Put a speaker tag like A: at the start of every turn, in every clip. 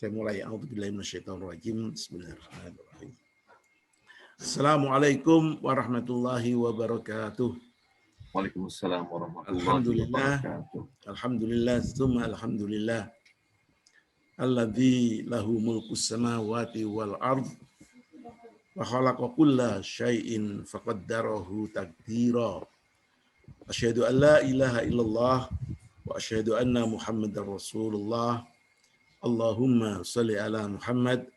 A: Saya mulai. A'udzubillahi minasyaitonirrajim. Bismillahirrahmanirrahim. Assalamualaikum warahmatullahi wabarakatuh.
B: Waalaikumsalam warahmatullahi
A: Alhamdulillah,
B: wabarakatuh.
A: alhamdulillah, tsumma alhamdulillah. Alladzi lahu mulkus samawati wal ard wa khalaqa kulla syai'in faqaddarahu taqdira. Asyhadu an la ilaha illallah wa asyhadu anna Muhammadar Rasulullah. Allahumma shalli ala Muhammad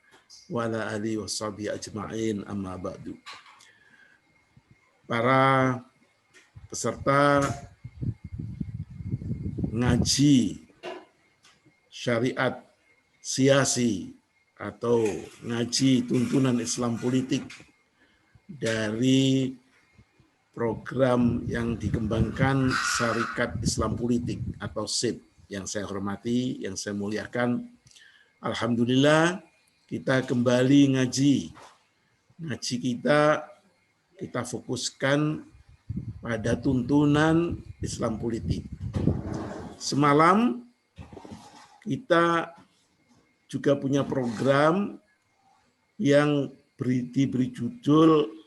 A: wa ala alihi washabihi ajma'in, amma ba'du. Para peserta ngaji syariat siasi atau ngaji tuntunan Islam politik dari program yang dikembangkan Syarikat Islam Politik atau SIP yang saya hormati, yang saya muliakan. Alhamdulillah kita kembali ngaji. Ngaji kita fokuskan pada tuntunan Islam politik. Semalam kita juga punya program yang diberi judul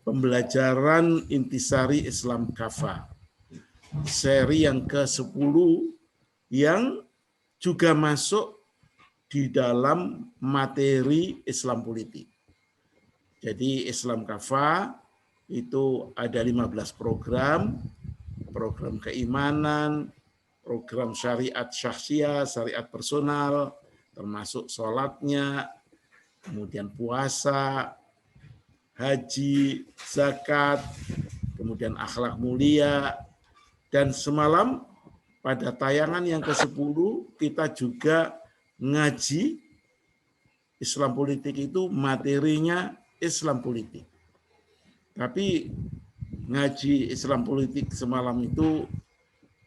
A: Pembelajaran Intisari Islam Kafah. Seri yang ke-10 yang juga masuk di dalam materi Islam politik. Jadi Islam Kafah itu ada 15 program keimanan, program syariat syahsiah, syariat personal, termasuk sholatnya, kemudian puasa, haji, zakat, kemudian akhlak mulia. Dan semalam pada tayangan yang ke-10 kita juga ngaji Islam politik itu materinya Islam politik. Tapi ngaji Islam politik semalam itu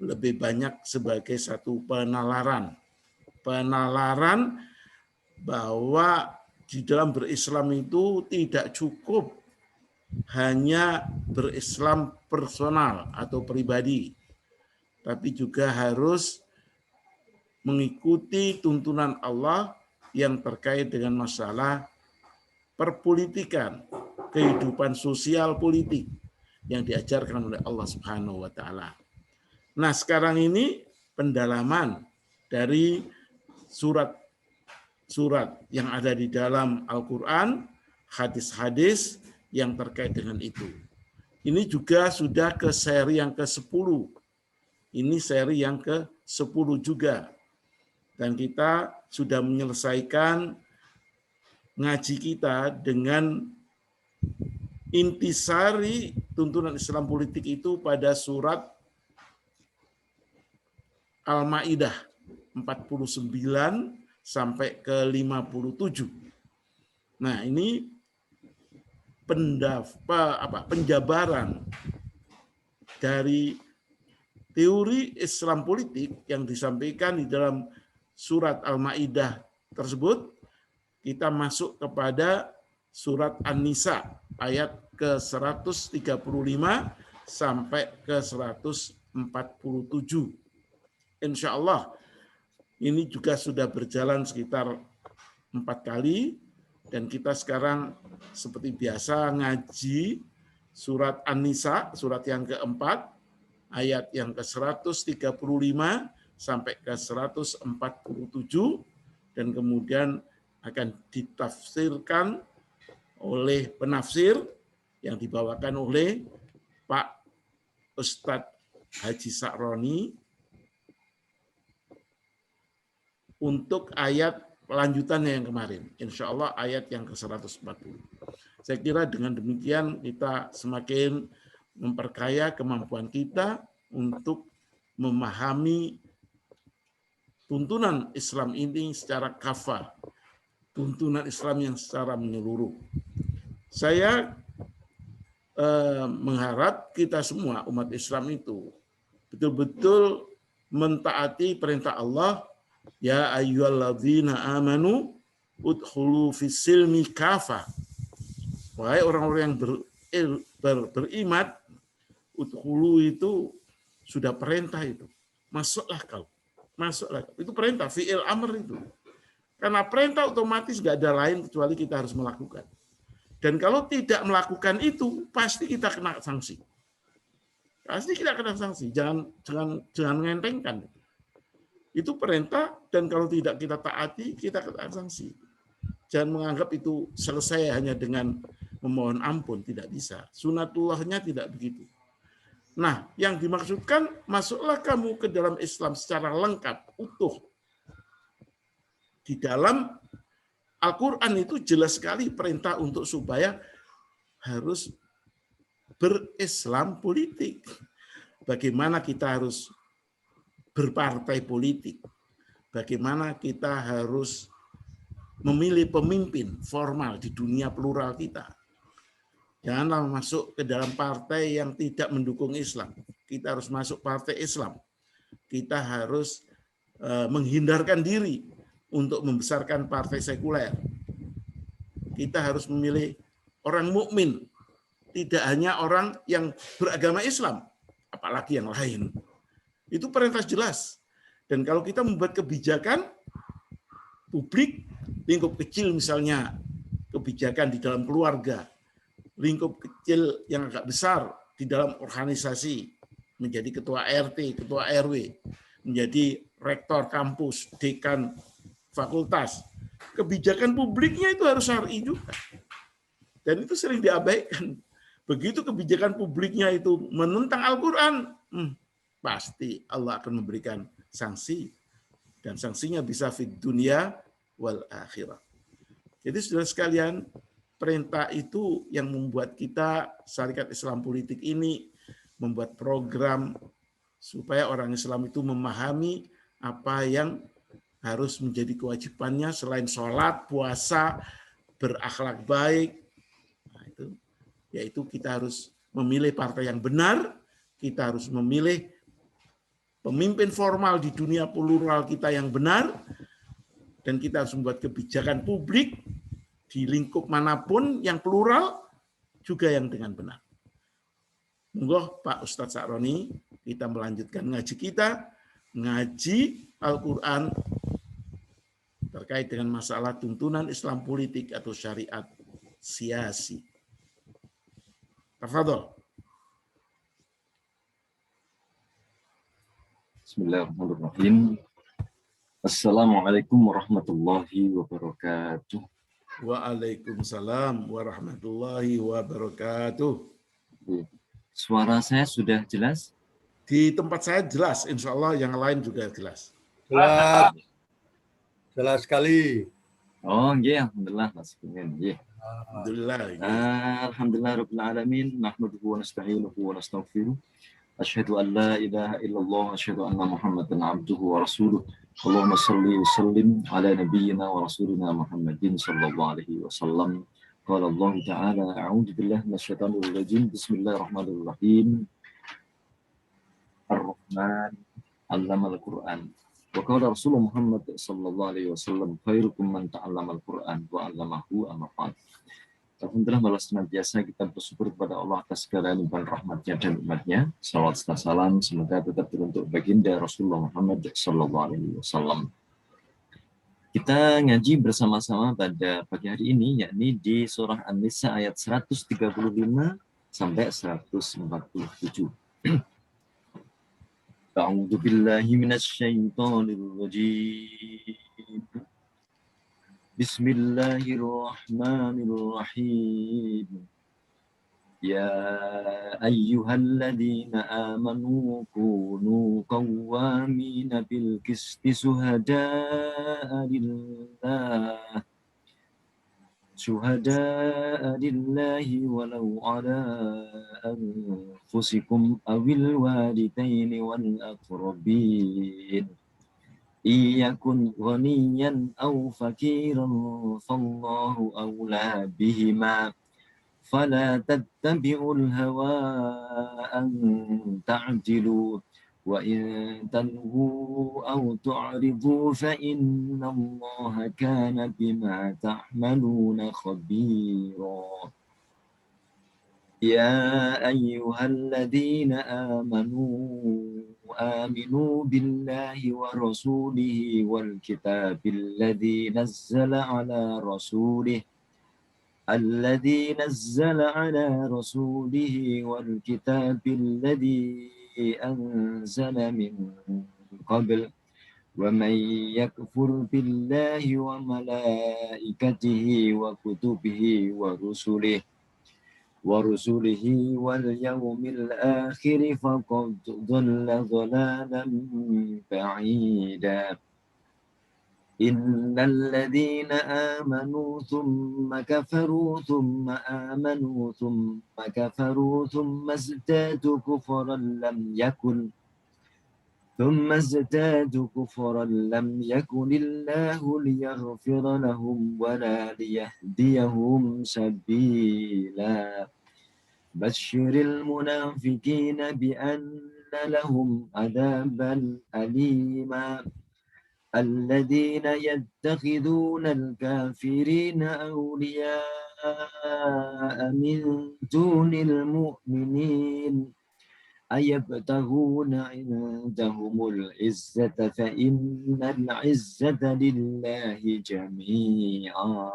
A: lebih banyak sebagai satu penalaran bahwa di dalam berislam itu tidak cukup hanya berislam personal atau pribadi, tapi juga harus mengikuti tuntunan Allah yang terkait dengan masalah perpolitikan, kehidupan sosial politik yang diajarkan oleh Allah Subhanahu wa taala. Nah, sekarang ini pendalaman dari surat-surat yang ada di dalam Al-Qur'an, hadis-hadis yang terkait dengan itu. Ini juga sudah ke seri yang ke-10. Ini seri yang ke-10 juga. Dan kita sudah menyelesaikan ngaji kita dengan intisari tuntunan Islam politik itu pada surat Al-Maidah 49 sampai ke 57. Nah, ini penjabaran dari teori Islam politik yang disampaikan di dalam surat Al-Maidah tersebut. Kita masuk kepada surat An-Nisa ayat ke-135 sampai ke 147. Insya Allah ini juga sudah berjalan sekitar 4 kali, dan kita sekarang seperti biasa ngaji surat An-Nisa, surat yang keempat, ayat yang ke-135 sampai ke 147, dan kemudian akan ditafsirkan oleh penafsir yang dibawakan oleh Pak Ustadz Haji Sa'roni untuk ayat lanjutannya yang kemarin. Insya Allah ayat yang ke-140. Saya kira dengan demikian kita semakin memperkaya kemampuan kita untuk memahami tuntunan Islam ini secara kafah, tuntunan Islam yang secara menyeluruh. Saya mengharap kita semua umat Islam itu betul-betul mentaati perintah Allah, ya ayyuhalladzina amanu udkhulu fis-silmi kafah. Wahai orang-orang yang beriman, udkhulu itu sudah perintah itu. Masuklah kau. Masuklah. Itu perintah, fi'il amr itu. Karena perintah otomatis nggak ada lain kecuali kita harus melakukan. Dan kalau tidak melakukan itu, pasti kita kena sanksi. Pasti kita kena sanksi. Jangan ngentengkan. Itu perintah, dan kalau tidak kita taati, kita kena sanksi. Jangan menganggap itu selesai hanya dengan memohon ampun, tidak bisa. Sunatullahnya tidak begitu. Nah, yang dimaksudkan, masuklah kamu ke dalam Islam secara lengkap, utuh. Di dalam Al-Quran itu jelas sekali perintah untuk supaya harus berislam politik. Bagaimana kita harus berpartai politik. Bagaimana kita harus memilih pemimpin formal di dunia plural kita. Janganlah masuk ke dalam partai yang tidak mendukung Islam. Kita harus masuk partai Islam. Kita harus menghindarkan diri untuk membesarkan partai sekuler. Kita harus memilih orang mukmin, tidak hanya orang yang beragama Islam, apalagi yang lain. Itu perintah jelas. Dan kalau kita membuat kebijakan publik, lingkup kecil misalnya, kebijakan di dalam keluarga, lingkup kecil yang agak besar di dalam organisasi, menjadi ketua RT, ketua RW, menjadi rektor kampus, dekan fakultas, kebijakan publiknya itu harus syar'i juga. Dan itu sering diabaikan. Begitu kebijakan publiknya itu menentang Al-Quran, pasti Allah akan memberikan sanksi. Dan sanksinya bisa fid dunia wal akhirah. Jadi saudara sekalian, perintah itu yang membuat kita, Syarikat Islam Politik ini, membuat program supaya orang Islam itu memahami apa yang harus menjadi kewajibannya selain sholat, puasa, berakhlak baik. Nah, itu, yaitu kita harus memilih partai yang benar, kita harus memilih pemimpin formal di dunia plural kita yang benar, dan kita harus membuat kebijakan publik di lingkup manapun yang plural juga yang dengan benar. Monggo Pak Ustadz Sa'roni, kita melanjutkan ngaji kita, ngaji Al-Quran terkait dengan masalah tuntunan Islam politik atau syariat siasi. Tafadhol.
B: Bismillahirrahmanirrahim. Assalamualaikum warahmatullahi wabarakatuh.
A: Waalaikumsalam warahmatullahi wabarakatuh.
B: Suara saya sudah jelas?
A: Di tempat saya jelas, insya Allah yang lain juga jelas.
C: Jelas. Jelas sekali.
B: Oh, iya, alhamdulillah, Mas Kunin. Iya.
A: Alhamdulillah.
B: Alhamdulillah rabbil alamin, nahmaduhu wa nasta'inuhu wa nastaghfiruh. Asyhadu an la ilaha illallah wa asyhadu anna Muhammadan abduhu wa rasuluh. Allahumma shalli wa sallim ala nabiyyina wa rasulina Muhammadin sallallahu alaihi wasallam. Qala Allah Ta'ala, a'udzu billahi minasyaitonir rajim. Bismillahirrahmanirrahim. Ar-Rahman 'allamal Qur'an. Wa qala Rasulullah Muhammad sallallahu alaihi wasallam, khairukum man ta'allamal Qur'an wa 'allamahu amma ba'd. Alhamdulillah, malah senantiasa kita bersyukur kepada Allah atas segala limpahan rahmatnya dan umatnya. Salawat serta salam semoga tetap teruntuk baginda Rasulullah Muhammad sallallahu alaihi wasallam. Kita ngaji bersama-sama pada pagi hari ini, yakni di surah An-Nisa ayat 135 sampai 147. A'udzu billahi minasyaitonir rajim. Bismillahirrahmanirrahim. Ya ayyuhalladzina amanu kunu qawwamina bil qisti syuhada'a lillahi walau ala anfusikum awil walidaini wal aqrabin. Iyakun ghaniyan aw fakiran fallahu awla bihima. فلا تتبعوا الهوى أن تعجلوا وإن تلووا أو تعرضوا فإن الله كان بما تعملون خبيرا يا أيها الذين آمنوا بالله ورسوله والكتاب الذي نزل على رسوله والكتاب الذي أنزل من قبل ومن يكفر بالله وملائكته وكتبه ورسله واليوم الآخر فقد ضل ضلالا بعيدا إن الذين آمنوا ثم كفروا ثم آمنوا ثم كفروا ثم ازدادوا كفرا لم يكن الله ليغفر لهم ولا ليهديهم سبيلا بشر المنافقين بأن لهم عذابا أليما الذين يتخذون الكافرين أولياء من دون المؤمنين أيبتغون عندهم العزة فإن العزة لله جميعا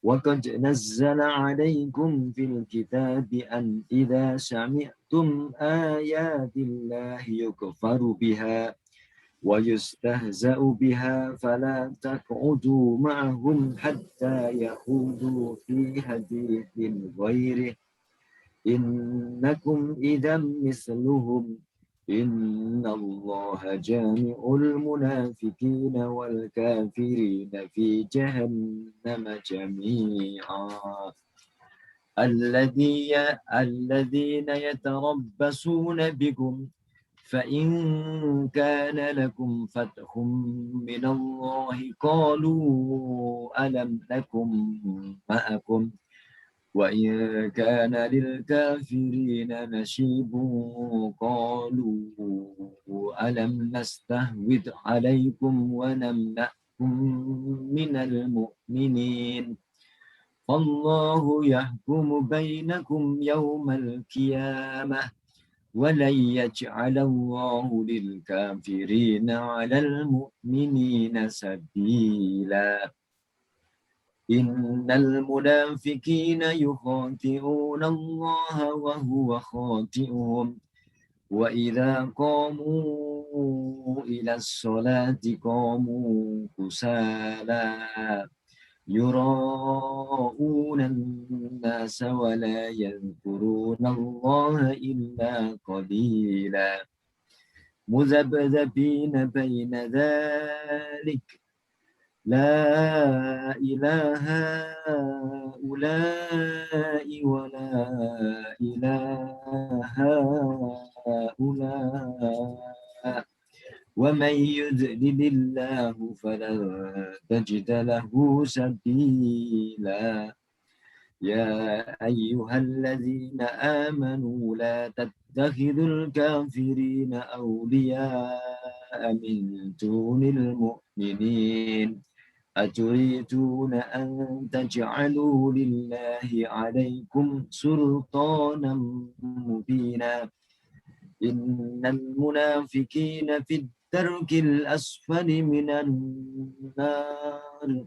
B: وقد نزل عليكم في الكتاب أن إذا سمعتم آيات الله يكفر بها ويستهزأ بها فلا تقعدوا معهم حتى يخوضوا في حديث غيره إنكم إذا مثلهم إن الله جامع المنافقين والكافرين في جهنم جميعا الذين يتربصون بكم فإن كان لكم فتح من الله قالوا ألم نكن معكم وإن كان للكافرين نشيب قالوا ألم نستهوذ عليكم ونمنعكم من المؤمنين فالله يحكم بينكم يوم القيامة ولن يجعل الله للكافرين على المؤمنين سبيلا إن المنافقين يخادعون الله وهو خادعهم وإذا قاموا إلى الصلاة قاموا كسالى يراءون الناس ولا يذكرون الله إلا قليلا مذبذبين بين ذلك لا إله هؤلاء ولا إله هؤلاء ومن يذلل الله فلن تجد له سبيلا يا أيها الذين آمنوا لا تتخذوا الكافرين أولياء من دون المؤمنين أتريدون أن تجعلوا لله عليكم سلطانا مبينا إن المنافقين في الدرك الأسفل من النار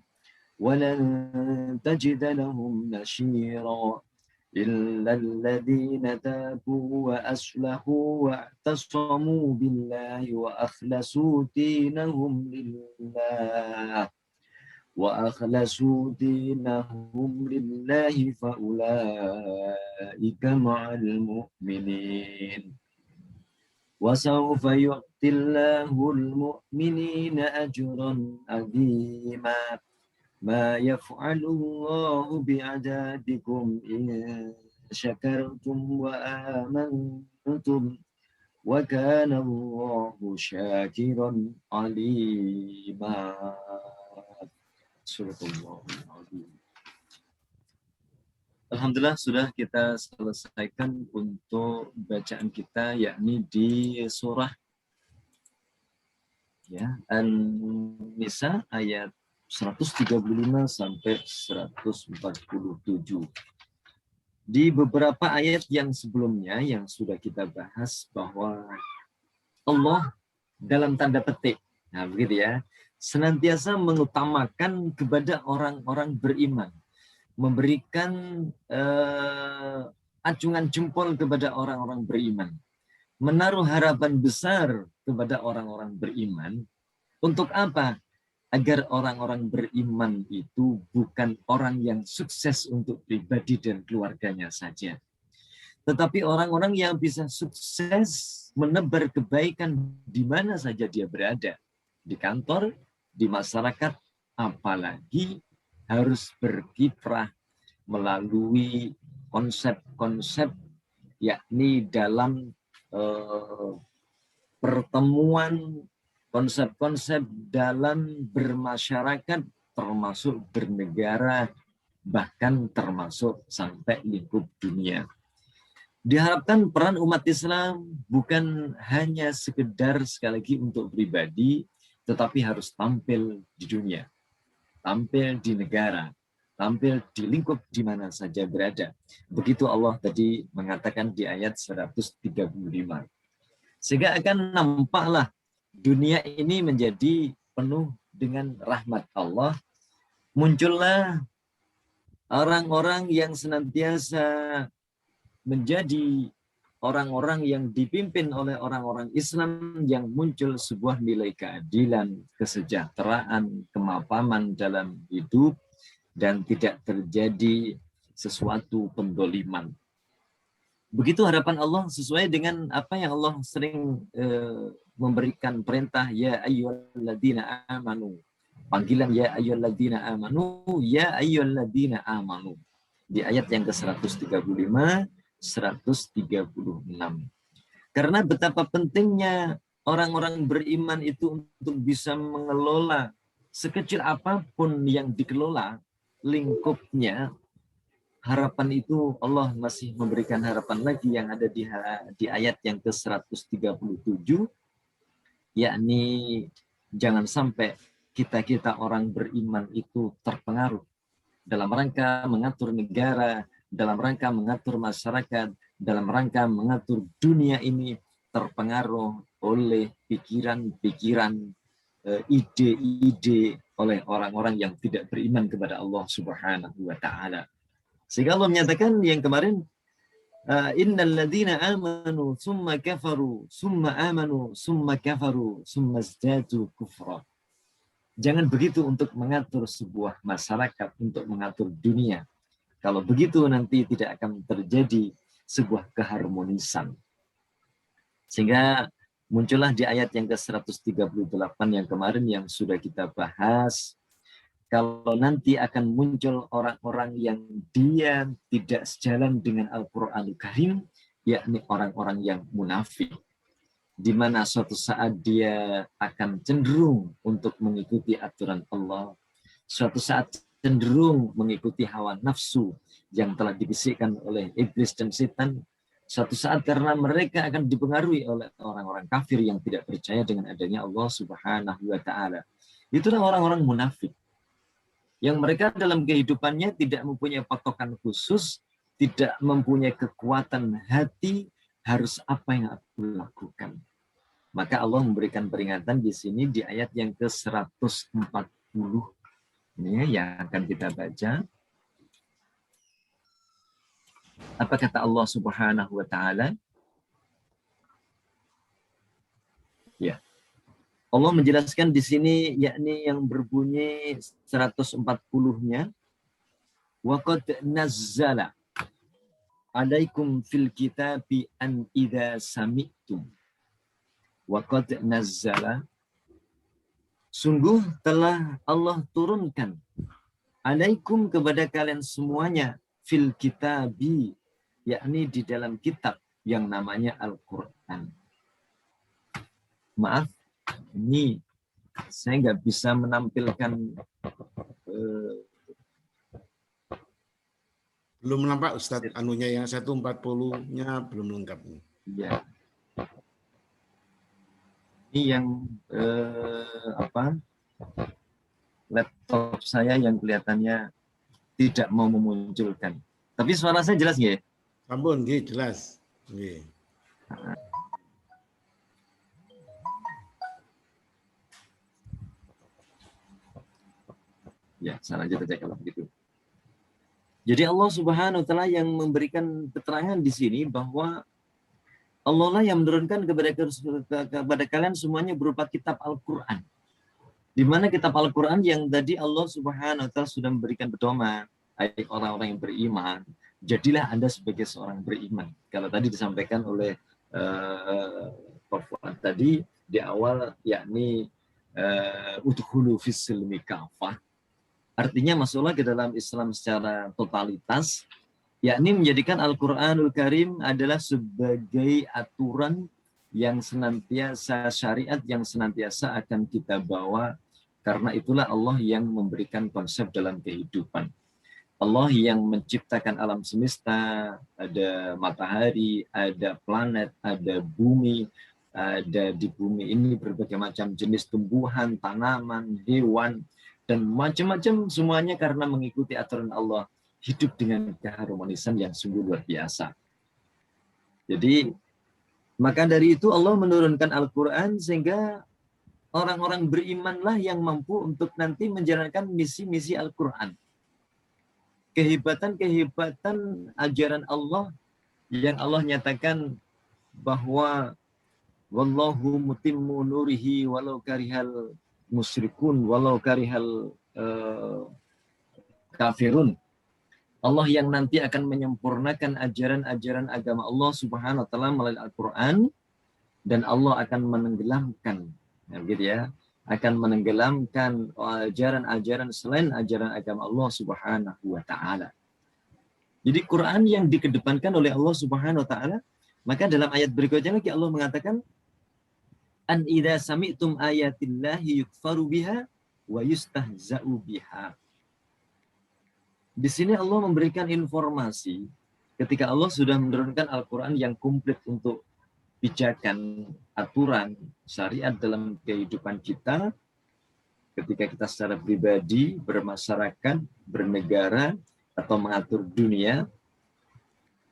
B: ولن تجد لهم نشيرا إلا الذين تابوا وأصلحوا واعتصموا بالله وأخلصوا دينهم لله فأولئك مع المؤمنين وسوف يؤتي الله المؤمنين أجرا عظيما ما يفعل الله بعذابكم إن شكرتم وآمنتم وكان الله شاكرا عليما. Alhamdulillah sudah kita selesaikan untuk bacaan kita yakni di surah ya An-Nisa ayat 135 sampai 147. Di beberapa ayat yang sebelumnya yang sudah kita bahas bahwa Allah dalam tanda petik, nah begitu ya, senantiasa mengutamakan kepada orang-orang beriman, memberikan acungan jempol kepada orang-orang beriman, menaruh harapan besar kepada orang-orang beriman. Untuk apa? Agar orang-orang beriman itu bukan orang yang sukses untuk pribadi dan keluarganya saja, tetapi orang-orang yang bisa sukses menebar kebaikan di mana saja dia berada, di kantor, di masyarakat, apalagi harus berkiprah melalui konsep-konsep, yakni dalam pertemuan, konsep-konsep dalam bermasyarakat, termasuk bernegara, bahkan termasuk sampai lingkup dunia. Diharapkan peran umat Islam bukan hanya sekedar sekali lagi untuk pribadi, tetapi harus tampil di dunia, tampil di negara, tampil di lingkup di mana saja berada. Begitu Allah tadi mengatakan di ayat 135. Sehingga akan nampaklah dunia ini menjadi penuh dengan rahmat Allah. Muncullah orang-orang yang senantiasa menjadi orang-orang yang dipimpin oleh orang-orang Islam, yang muncul sebuah nilai keadilan, kesejahteraan, kemapanan dalam hidup, dan tidak terjadi sesuatu pendoliman. Begitu harapan Allah sesuai dengan apa yang Allah sering memberikan perintah, ya ayyuhalladzina amanu. Panggilan ya ayyuhalladzina amanu, ya ayyuhalladzina amanu. Di ayat yang ke-135, 136. Karena betapa pentingnya orang-orang beriman itu untuk bisa mengelola sekecil apapun yang dikelola lingkupnya. Harapan itu Allah masih memberikan harapan lagi yang ada di ayat yang ke-137, yakni jangan sampai kita orang beriman itu terpengaruh dalam rangka mengatur negara, dalam rangka mengatur masyarakat, dalam rangka mengatur dunia ini terpengaruh oleh pikiran-pikiran, ide-ide oleh orang-orang yang tidak beriman kepada Allah Subhanahu wa taala. Sehingga Allah menyatakan yang kemarin, innal ladzina amanu summa kafaru summa amanu summa kafaru summa zdadu kufra. Jangan begitu untuk mengatur sebuah masyarakat, untuk mengatur dunia. Kalau begitu nanti tidak akan terjadi sebuah keharmonisan. Sehingga muncullah di ayat yang ke-138 yang kemarin yang sudah kita bahas, kalau nanti akan muncul orang-orang yang dia tidak sejalan dengan Al-Quranul Karim, yakni orang-orang yang munafik, di mana suatu saat dia akan cenderung untuk mengikuti aturan Allah, suatu saat cenderung mengikuti hawa nafsu yang telah dibisikkan oleh iblis dan setan, suatu saat karena mereka akan dipengaruhi oleh orang-orang kafir yang tidak percaya dengan adanya Allah Subhanahu wa taala. Itulah orang-orang munafik, yang mereka dalam kehidupannya tidak mempunyai patokan khusus, tidak mempunyai kekuatan hati, harus apa yang aku lakukan. Maka Allah memberikan peringatan di sini di ayat yang ke-140. Ini yang akan kita baca. Apa kata Allah Subhanahu wa taala? Ya. Allah menjelaskan di sini, yakni yang berbunyi 140-nya, wa qad nazzala alaikum fil kitabi an idza sami'tum. Wa qad nazzala, sungguh telah Allah turunkan, alaikum kepada kalian semuanya, fil kitabi, yakni di dalam kitab yang namanya Al-Quran. Maaf, ini saya nggak bisa menampilkan.
A: Belum nampak Ustadz, anunya yang 140-nya belum lengkap.
B: Ya. Ini yang laptop saya yang kelihatannya tidak mau memunculkan. Tapi suara saya jelas nggih?
A: Sampun nggih jelas. Nggih.
B: Ya, saya lanjut aja kalau begitu. Jadi Allah Subhanahu wa taala yang memberikan keterangan di sini bahwa Allah lah yang menurunkan kepada kalian semuanya berupa kitab Al-Qur'an. Di mana kitab Al-Qur'an yang tadi Allah Subhanahu wa taala sudah memberikan pedoman, hai orang-orang yang beriman, jadilah Anda sebagai seorang beriman. Kalau tadi disampaikan oleh Pak Fuad tadi di awal, yakni udkhulu fis silmi kafah. Artinya masuklah ke dalam Islam secara totalitas, yakni menjadikan Al-Quranul Karim adalah sebagai aturan yang senantiasa, syariat yang senantiasa akan kita bawa, karena itulah Allah yang memberikan konsep dalam kehidupan. Allah yang menciptakan alam semesta, ada matahari, ada planet, ada bumi, ada di bumi ini berbagai macam jenis tumbuhan, tanaman, hewan, dan macam-macam, semuanya karena mengikuti aturan Allah, hidup dengan keharmonisan yang sungguh luar biasa. Jadi, maka dari itu Allah menurunkan Al-Quran sehingga orang-orang berimanlah yang mampu untuk nanti menjalankan misi-misi Al-Quran. Kehebatan-kehebatan ajaran Allah yang Allah nyatakan bahwa wallahu mutimmu nurihi walau karihal musyrikun walau karihal kafirun. Allah yang nanti akan menyempurnakan ajaran-ajaran agama Allah Subhanahu wa taala melalui Al-Qur'an, dan Allah akan menenggelamkan, gitu ya, akan menenggelamkan ajaran-ajaran selain ajaran agama Allah Subhanahu wa taala. Jadi Quran yang dikedepankan oleh Allah Subhanahu wa taala, maka dalam ayat berikutnya lagi Allah mengatakan an idza sami'tum ayatillahi yukfaru biha wa yustahza'u biha. Di sini Allah memberikan informasi ketika Allah sudah menurunkan Al-Quran yang komplit untuk pijakan, aturan, syariat dalam kehidupan kita, ketika kita secara pribadi, bermasyarakat, bernegara, atau mengatur dunia.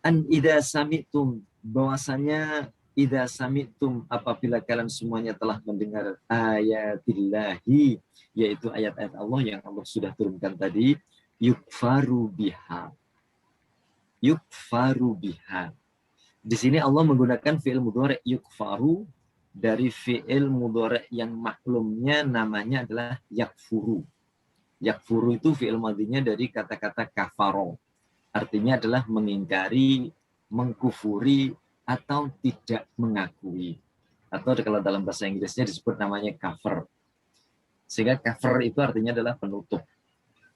B: An idza sami'tum, bahwasanya idza sami'tum, apabila kalian semuanya telah mendengar ayatillahi, yaitu ayat-ayat Allah yang Allah sudah turunkan tadi, yukfaru biha. Yukfaru biha. Di sini Allah menggunakan fi'il mudhari' yukfaru dari fi'il mudhari' yang maklumnya namanya adalah yakfuru. Yakfuru itu fi'il madhinya dari kata-kata kafaro. Artinya adalah mengingkari, mengkufuri, atau tidak mengakui. Atau kalau dalam bahasa Inggrisnya disebut namanya cover. Sehingga cover itu artinya adalah penutup.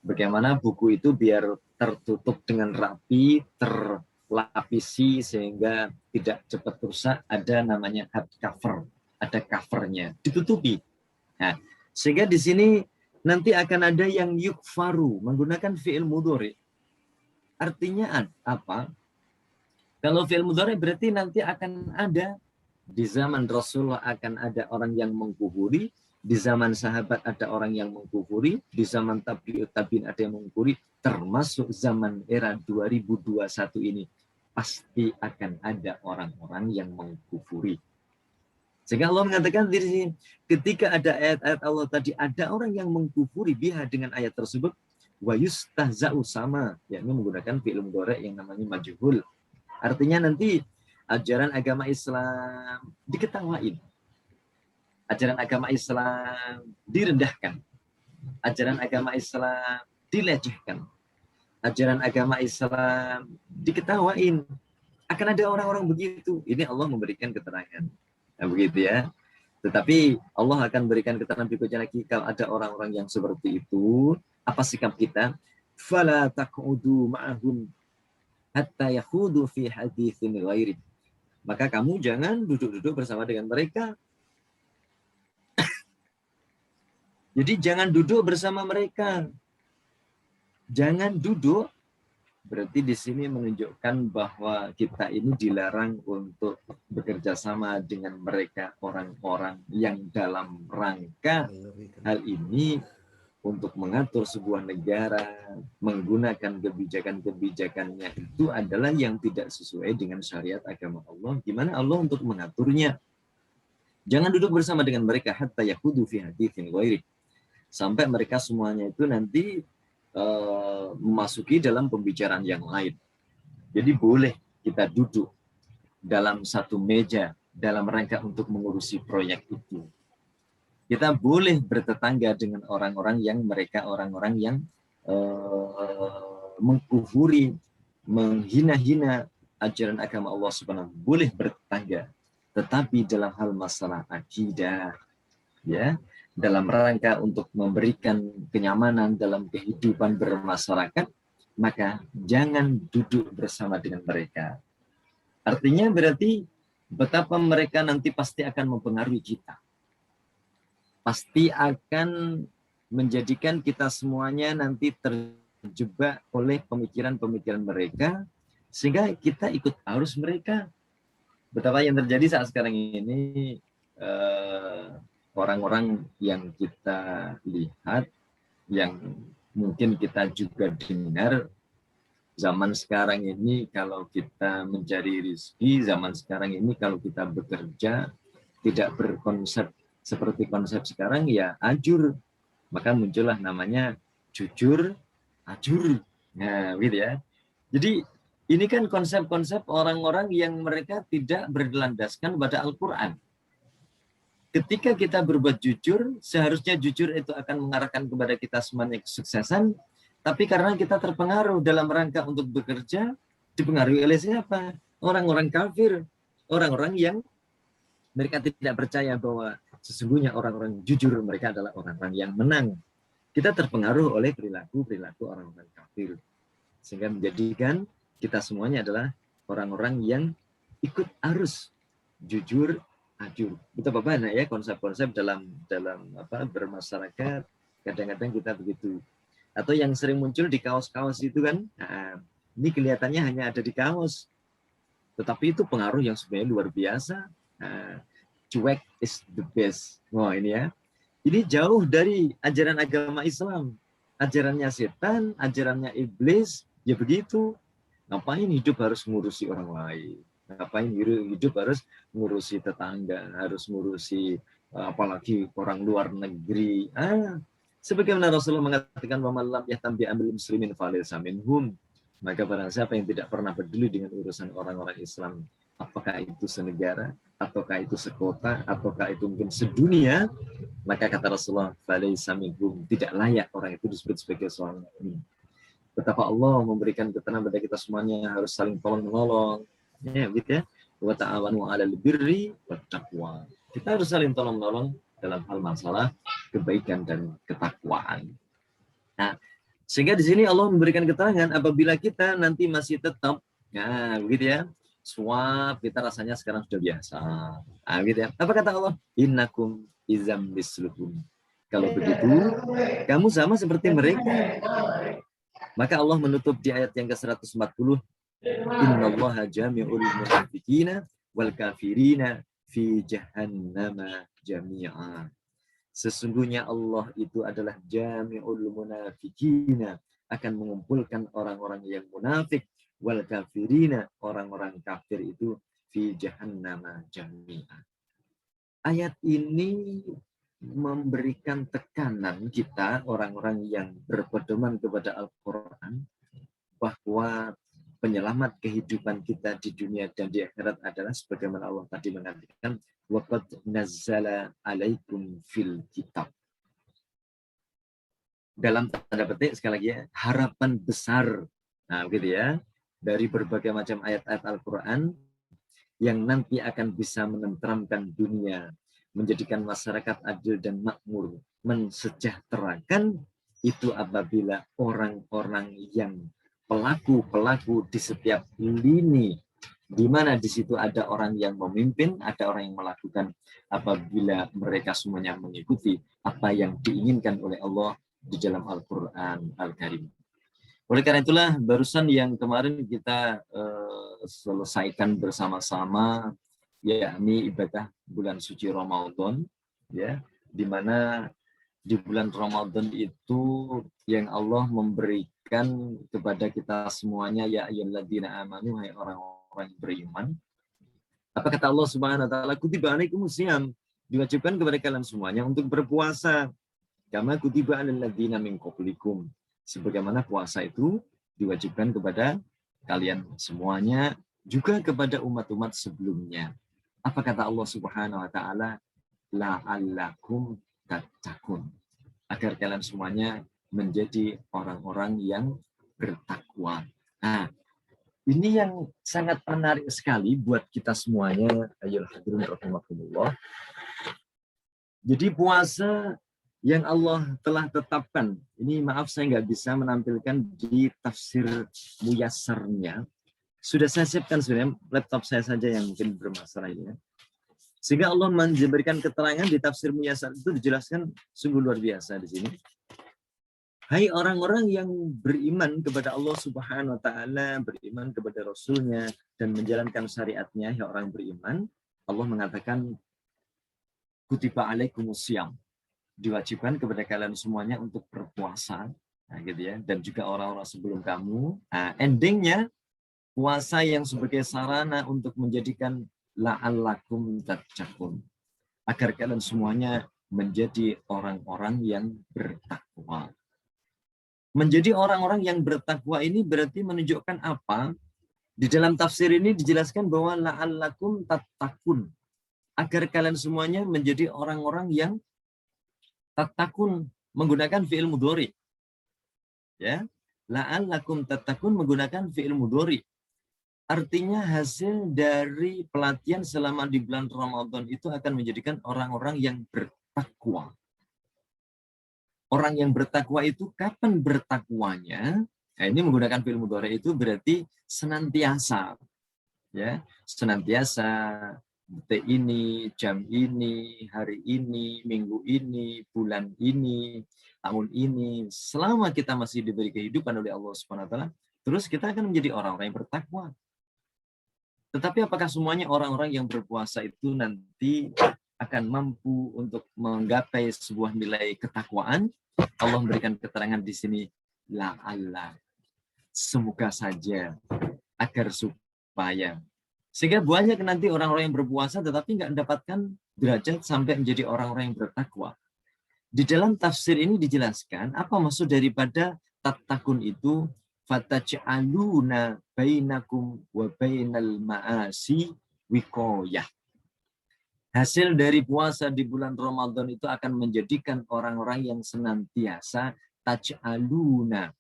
B: Bagaimana buku itu biar tertutup dengan rapi, terlapisi sehingga tidak cepat rusak, ada namanya hard cover, ada covernya, ditutupi. Nah, sehingga di sini nanti akan ada yang yukfaru menggunakan fi'il mudhari. Artinya apa? Kalau fi'il mudhari berarti nanti akan ada di zaman Rasulullah akan ada orang yang mengkufuri, di zaman sahabat ada orang yang mengkufuri, di zaman tabi'in ada yang mengkufuri, termasuk zaman era 2021 ini pasti akan ada orang-orang yang mengkufuri. Sehingga Allah mengatakan di sini, ketika ada ayat-ayat Allah tadi, ada orang yang mengkufuri biha dengan ayat tersebut, wa yustahza'u sama, yakni menggunakan fi'il mudhari' yang namanya majhul. Artinya nanti ajaran agama Islam diketawain. Ajaran agama Islam direndahkan. Ajaran agama Islam dilecehkan. Ajaran agama Islam diketawain. Akan ada orang-orang begitu. Ini Allah memberikan keterangan. Nah, begitu ya. Tetapi Allah akan berikan keterangan berikutnya lagi, kalau ada orang-orang yang seperti itu, apa sikap kita? Fala taq'udu ma'ahum hatta yakhudu fi haditsin ghairi. Maka kamu jangan duduk-duduk bersama dengan mereka. Jadi jangan duduk bersama mereka. Jangan duduk. Berarti di sini menunjukkan bahwa kita ini dilarang untuk bekerja sama dengan mereka, orang-orang yang dalam rangka hal ini untuk mengatur sebuah negara, menggunakan kebijakan-kebijakannya itu adalah yang tidak sesuai dengan syariat agama Allah. Gimana Allah untuk mengaturnya? Jangan duduk bersama dengan mereka hatta yahudu fi haditsin ghairi. Sampai mereka semuanya itu nanti memasuki dalam pembicaraan yang lain. Jadi boleh kita duduk dalam satu meja dalam rangka untuk mengurusi proyek itu. Kita boleh bertetangga dengan orang-orang yang mengkufuri, menghina-hina ajaran agama Allah Subhanahu. Boleh bertetangga, tetapi dalam hal masalah akidah, ya, dalam rangka untuk memberikan kenyamanan dalam kehidupan bermasyarakat, maka jangan duduk bersama dengan mereka. Artinya berarti betapa mereka nanti pasti akan mempengaruhi kita. Pasti akan menjadikan kita semuanya nanti terjebak oleh pemikiran-pemikiran mereka, sehingga kita ikut arus mereka. Betapa yang terjadi saat sekarang ini, orang-orang yang kita lihat, yang mungkin kita juga dengar, zaman sekarang ini kalau kita mencari rezeki, zaman sekarang ini kalau kita bekerja, tidak berkonsep seperti konsep sekarang, ya ajur. Maka muncullah namanya jujur, ajur. Nah, gitu ya. Jadi ini kan konsep-konsep orang-orang yang mereka tidak berlandaskan pada Al-Quran. Ketika kita berbuat jujur, seharusnya jujur itu akan mengarahkan kepada kita semuanya kesuksesan, tapi karena kita terpengaruh dalam rangka untuk bekerja, dipengaruhi oleh siapa? Orang-orang kafir, orang-orang yang mereka tidak percaya bahwa sesungguhnya orang-orang jujur, mereka adalah orang-orang yang menang. Kita terpengaruh oleh perilaku orang-orang kafir. Sehingga menjadikan kita semuanya adalah orang-orang yang ikut arus jujur, ajur. Betapa banyak ya konsep-konsep dalam bermasyarakat. Kadang-kadang kita begitu. Atau yang sering muncul di kaos-kaos itu kan, nah, ini kelihatannya hanya ada di kaos. Tetapi itu pengaruh yang sebenarnya luar biasa. Nah, cuek is the best. Wah, ini ya. Ini jauh dari ajaran agama Islam. Ajarannya setan, ajarannya iblis, ya begitu. Ngapain hidup harus ngurusi orang lain? Ngapain hidup harus ngurusi tetangga, harus ngurusi apalagi orang luar negeri. Sebagaimana Rasulullah mengatakan, "Wa man lam yahtam bi amril muslimin falaysa minhum." Maka barang siapa yang tidak pernah peduli dengan urusan orang-orang Islam, apakah itu senegara, ataukah itu sekota, ataukah itu mungkin sedunia, maka kata Rasulullah, falaysa minhum, tidak layak orang itu disebut sebagai seorang mukmin. Betapa Allah memberikan ketenangan pada kita semuanya, harus saling tolong-menolong, ya gitu ya. Wa ta'awanu 'alal birri wat taqwa. Kita harus saling tolong-menolong dalam hal masalah kebaikan dan ketakwaan. Nah, sehingga di sini Allah memberikan keterangan apabila kita nanti masih tetap, nah begitu ya, suap, kita rasanya sekarang sudah biasa. Nah, gitu ya. Apa kata Allah? Innakum izam mislukum. Kalau begitu, kamu sama seperti mereka. Maka Allah menutup di ayat yang ke-140, Innallaha jami'ul munafiqina wal kafirina fi jahannama jami'a. Sesungguhnya Allah itu adalah jami'ul munafiqina, akan mengumpulkan orang-orang yang munafik, wal kafirina, orang-orang kafir itu fi jahannama jami'a. Ayat ini memberikan tekanan kita, orang-orang yang berpedoman kepada Al-Quran, bahwa penyelamat kehidupan kita di dunia dan di akhirat adalah sebagaimana Allah tadi mengatakan, waqad nazzala alaikum fil kitab. Dalam tanda petik sekali lagi ya, harapan besar. Nah, begitu ya, dari berbagai macam ayat-ayat Al-Quran yang nanti akan bisa menenteramkan dunia, menjadikan masyarakat adil dan makmur, mensejahterakan, itu apabila orang-orang yang pelaku-pelaku di setiap lini, di mana di situ ada orang yang memimpin, ada orang yang melakukan, apabila mereka semuanya mengikuti apa yang diinginkan oleh Allah di dalam Al-Quran Al-Karim. Oleh karena itulah barusan yang kemarin kita selesaikan bersama-sama, yakni ibadah bulan suci Ramadan, ya, di mana di bulan Ramadan itu yang Allah memberikan kepada kita semuanya, ya ayyuhalladzina amanu, hai orang-orang yang beriman. Apa kata Allah Subhanahu wa taala? Kutiba alaikumusiyam, diwajibkan kepada kalian semuanya untuk berpuasa. Kama kutiba alal ladzina min qablikum. Sebagaimana puasa itu diwajibkan kepada kalian semuanya, juga kepada umat-umat sebelumnya. Apa kata Allah Subhanahu wa taala? La'allakum tattaqun. Agar kalian semuanya menjadi orang-orang yang bertakwa. Nah, ini yang sangat menarik sekali buat kita semuanya. Ayo hadirin rahimakumullah. Jadi puasa yang Allah telah tetapkan. Ini maaf saya nggak bisa menampilkan di tafsir muyassarnya. Sudah saya siapkan sebenarnya, laptop saya saja yang mungkin bermasalah ini. Sehingga Allah memberikan keterangan di tafsir muyassar itu dijelaskan sungguh luar biasa di sini. Hai orang-orang yang beriman kepada Allah Subhanahu wa taala, beriman kepada Rasulnya dan menjalankan syariatnya, hai orang beriman, Allah mengatakan kutiba alaikumusiyam, diwajibkan kepada kalian semuanya untuk berpuasa, nah, gitu ya, dan juga orang-orang sebelum kamu. Nah, endingnya puasa yang sebagai sarana untuk menjadikan la'allakum tattaqun, agar kalian semuanya menjadi orang-orang yang bertakwa. Menjadi orang-orang yang bertakwa ini berarti menunjukkan apa? Di dalam tafsir ini dijelaskan bahwa la'allakum tattaqun, agar kalian semuanya menjadi orang-orang yang tattaqun, menggunakan fi'il mudhari. Ya, la'allakum tattaqun menggunakan fi'il mudhari. Artinya hasil dari pelatihan selama di bulan Ramadan itu akan menjadikan orang-orang yang bertakwa. Orang yang bertakwa itu kapan bertakwanya? Nah, ini menggunakan fi'il mudhari itu berarti senantiasa. Ya, senantiasa detik ini, jam ini, hari ini, minggu ini, bulan ini, tahun ini, selama kita masih diberi kehidupan oleh Allah Subhanahu wa taala, terus kita akan menjadi orang-orang yang bertakwa. Tetapi apakah semuanya orang-orang yang berpuasa itu nanti akan mampu untuk menggapai sebuah nilai ketakwaan? Allah memberikan keterangan di sini, la'alla, semoga saja, agar supaya. Sehingga banyak nanti orang-orang yang berpuasa tetapi nggak mendapatkan derajat sampai menjadi orang-orang yang bertakwa. Di dalam tafsir ini dijelaskan apa maksud daripada tattaqun itu, fataj'aluna bainakum wa bainal ma'asi wiqayah. Hasil dari puasa di bulan Ramadan itu akan menjadikan orang-orang yang senantiasa taj'aluna,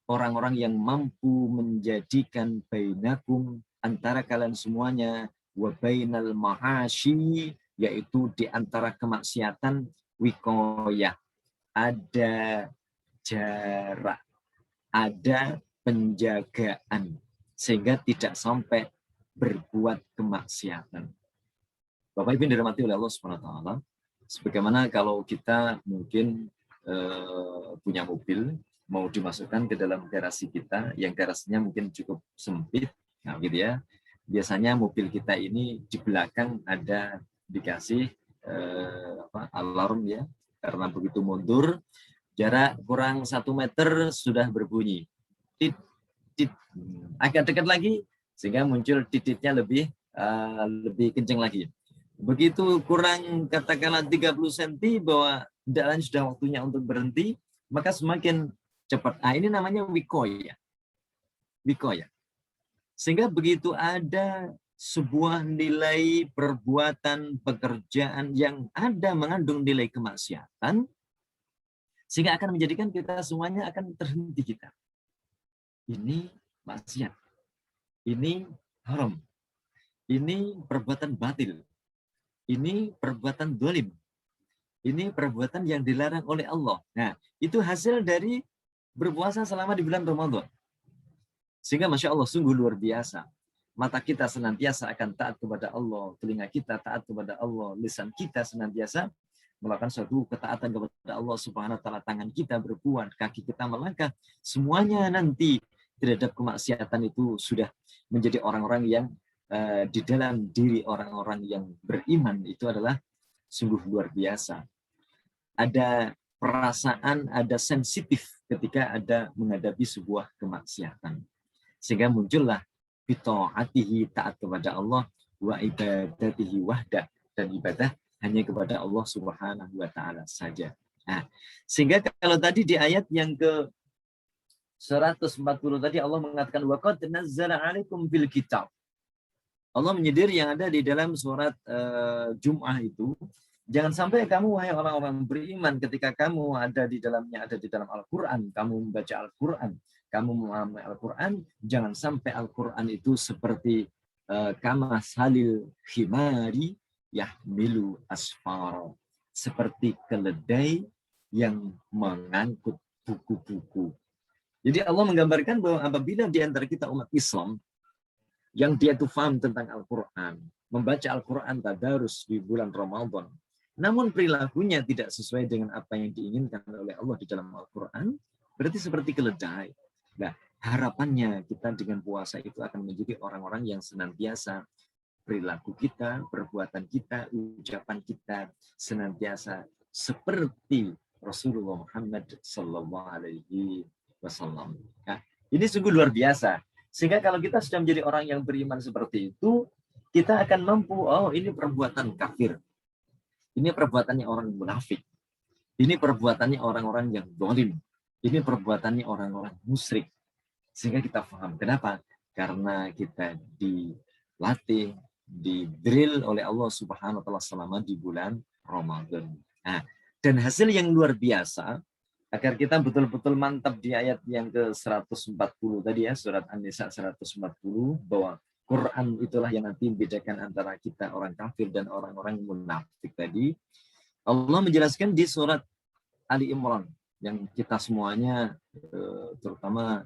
B: orang-orang yang mampu menjadikan bainakum, antara kalian semuanya, wa bainal ma'asi, yaitu di antara kemaksiatan, wiqayah, ada jarak, ada penjagaan, sehingga tidak sampai berbuat kemaksiatan. Bapak Ibu dirahmati oleh Allah Subhanahu wa taala, sebagaimana kalau kita mungkin punya mobil mau dimasukkan ke dalam garasi kita, yang garasinya mungkin cukup sempit, nah gitu ya. Biasanya mobil kita ini di belakang ada dikasih alarm ya, karena begitu mundur jarak kurang 1 meter sudah berbunyi tit, tit. Agak dekat lagi sehingga muncul tititnya lebih kencang lagi. Begitu kurang katakanlah 30 cm bahwa kendaraan sudah waktunya untuk berhenti, maka semakin cepat. Nah, ini namanya wiqayah. Wiqayah. Sehingga begitu ada sebuah nilai perbuatan, pekerjaan yang ada mengandung nilai kemaksiatan, sehingga akan menjadikan kita semuanya akan terhenti kita. Ini maksiat. Ini haram. Ini perbuatan batil. Ini perbuatan dolim. Ini perbuatan yang dilarang oleh Allah. Nah, itu hasil dari berpuasa selama di bulan Ramadan. Sehingga Masya Allah, sungguh luar biasa. Mata kita senantiasa akan taat kepada Allah. Telinga kita taat kepada Allah. Lisan kita senantiasa melakukan suatu ketaatan kepada Allah Subhanahu wa taala. Tangan kita berbuat, kaki kita melangkah. Semuanya nanti terhadap kemaksiatan itu sudah menjadi orang-orang yang di dalam diri orang-orang yang beriman itu adalah sungguh luar biasa. Ada perasaan ada sensitif ketika ada menghadapi sebuah kemaksiatan. Sehingga muncullah bita'atihi, taat kepada Allah, wa ibadatihi wahda, dan ibadah hanya kepada Allah Subhanahu wa taala saja. Nah, sehingga kalau tadi di ayat yang ke 140 tadi Allah mengatakan wa qad nazzala 'alaikum fil kitab. Allah menyindir yang ada di dalam surat Jum'ah itu, jangan sampai kamu wahai orang-orang beriman ketika kamu ada di dalam Al-Qur'an, kamu membaca Al-Qur'an, kamu memahami Al-Qur'an, jangan sampai Al-Qur'an itu seperti kama salil khimari yahmilu asfar, seperti keledai yang mengangkut buku-buku. Jadi Allah menggambarkan bahwa apabila di antara kita umat Islam yang dia itu paham tentang Al-Quran, membaca Al-Quran tadarus di bulan Ramadan, namun perilakunya tidak sesuai dengan apa yang diinginkan oleh Allah di dalam Al-Quran, berarti seperti keledai. Nah, harapannya kita dengan puasa itu akan menjadi orang-orang yang senantiasa perilaku kita, perbuatan kita, ucapan kita senantiasa seperti Rasulullah Muhammad Sallallahu Alaihi Wasallam. Nah, ini sungguh luar biasa. Sehingga kalau kita sudah menjadi orang yang beriman seperti itu, kita akan mampu, oh ini perbuatan kafir. Ini perbuatannya orang munafik. Ini perbuatannya orang-orang yang zalim. Ini perbuatannya orang-orang musyrik. Sehingga kita paham. Kenapa? Karena kita dilatih, di-drill oleh Allah Subhanahu wa taala selama di bulan Ramadan. Nah, dan hasil yang luar biasa agar kita betul-betul mantap di ayat yang ke-140 tadi ya, surat An-Nisa 140, bahwa Quran itulah yang nanti membedakan antara kita orang kafir dan orang-orang munafik tadi. Allah menjelaskan di surat Ali Imran yang kita semuanya terutama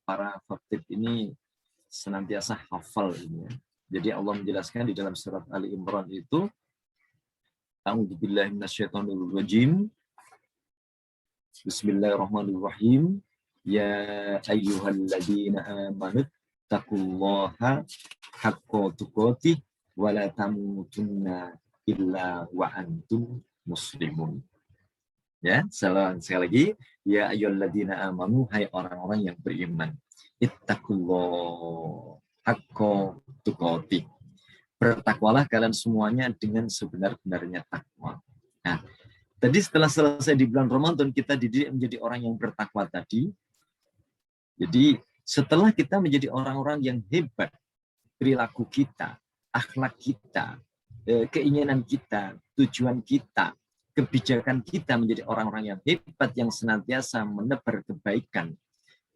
B: para khatib ini senantiasa hafal ini ya. Jadi Allah menjelaskan di dalam surat Ali Imran itu, A'udzubillahi minasyaitonirrajim. Bismillahirrahmanirrahim. Ya ayyuhalladzina amanu taqullaha haqqa tuqatih wa la tamutunna illa wa antum muslimun. Ya, sekali lagi, ya ayyuhalladzina amanu, hai orang-orang yang beriman. Ittaqullah haqqa tuqatih. Bertakwalah kalian semuanya dengan sebenar-benarnya takwa. Nah, tadi setelah selesai di bulan Ramadan kita dididik menjadi orang yang bertakwa tadi. Jadi setelah kita menjadi orang-orang yang hebat, perilaku kita, akhlak kita, keinginan kita, tujuan kita, kebijakan kita menjadi orang-orang yang hebat yang senantiasa menebar kebaikan,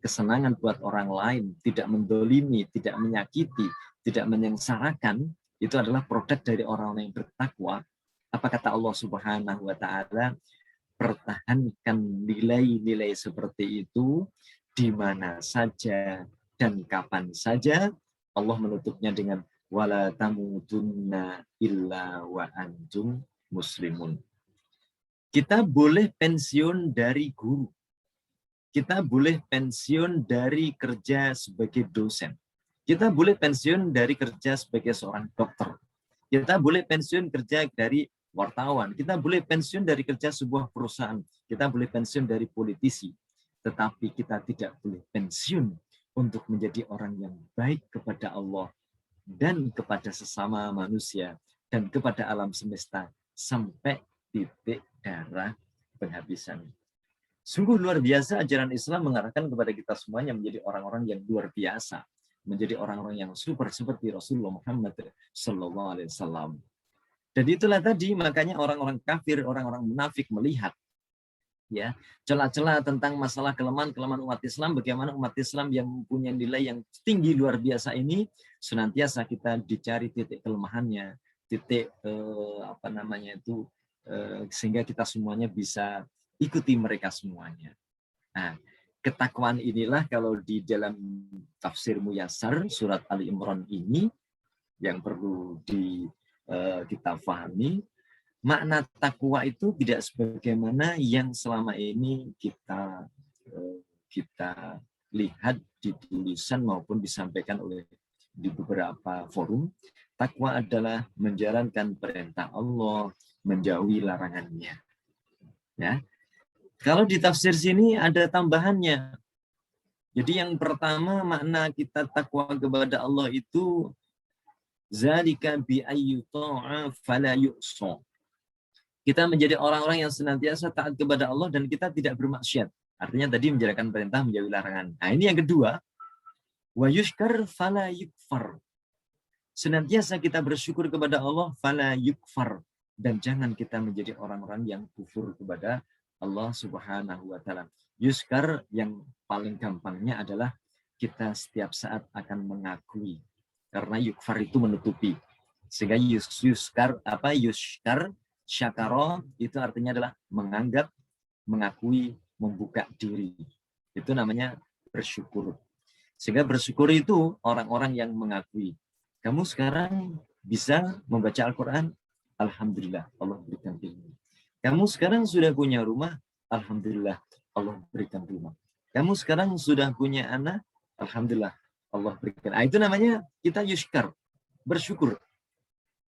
B: kesenangan buat orang lain, tidak mendolimi, tidak menyakiti, tidak menyengsarakan, itu adalah produk dari orang-orang yang bertakwa. Apa kata Allah Subhanahu wa taala? Pertahankan nilai-nilai seperti itu di mana saja dan kapan saja. Allah menutupnya dengan wala tamutunna illa wa antum muslimun. Kita boleh pensiun dari guru. Kita boleh pensiun dari kerja sebagai dosen. Kita boleh pensiun dari kerja sebagai seorang dokter. Kita boleh pensiun kerja dari wartawan. Kita boleh pensiun dari kerja sebuah perusahaan. Kita boleh pensiun dari politisi. Tetapi kita tidak boleh pensiun untuk menjadi orang yang baik kepada Allah dan kepada sesama manusia dan kepada alam semesta sampai titik darah penghabisan. Sungguh luar biasa ajaran Islam mengarahkan kepada kita semuanya menjadi orang-orang yang luar biasa, menjadi orang-orang yang super seperti Rasulullah Muhammad Sallallahu Alaihi Wasallam. Dan itulah tadi makanya orang-orang kafir, orang-orang munafik melihat ya celah-celah tentang masalah kelemahan umat Islam, bagaimana umat Islam yang mempunyai nilai yang tinggi luar biasa ini senantiasa kita dicari titik kelemahannya, titik sehingga kita semuanya bisa ikuti mereka semuanya. Nah, ketakwaan inilah kalau di dalam tafsir Muyassar surat Ali Imran ini yang perlu kita pahami. Makna takwa itu tidak sebagaimana yang selama ini kita lihat di tulisan maupun disampaikan oleh di beberapa forum. Takwa adalah menjalankan perintah Allah, menjauhi larangannya. Ya, Kalau di tafsir sini ada tambahannya. Jadi yang pertama makna kita takwa kepada Allah itu zalika bi ayyuta'a fala yu'sa. Kita menjadi orang-orang yang senantiasa taat kepada Allah dan kita tidak bermaksiat. Artinya tadi menjalankan perintah, menjauhi larangan. Nah, ini yang kedua, wa yushkar fala yukfar. Senantiasa kita bersyukur kepada Allah fala yukfar, dan jangan kita menjadi orang-orang yang kufur kepada Allah Subhanahu wa taala. Yuskar yang paling gampangnya adalah kita setiap saat akan mengakui, karena yukfar itu menutupi. Sehingga yuskar syakaro itu artinya adalah menganggap, mengakui, membuka diri. Itu namanya bersyukur. Sehingga bersyukur itu orang-orang yang mengakui. Kamu sekarang bisa membaca Al-Quran, alhamdulillah, Allah berikan ilmu. Kamu sekarang sudah punya rumah, alhamdulillah, Allah berikan rumah. Kamu sekarang sudah punya anak, alhamdulillah, Allah berikan. Nah, itu namanya kita yushkar, bersyukur.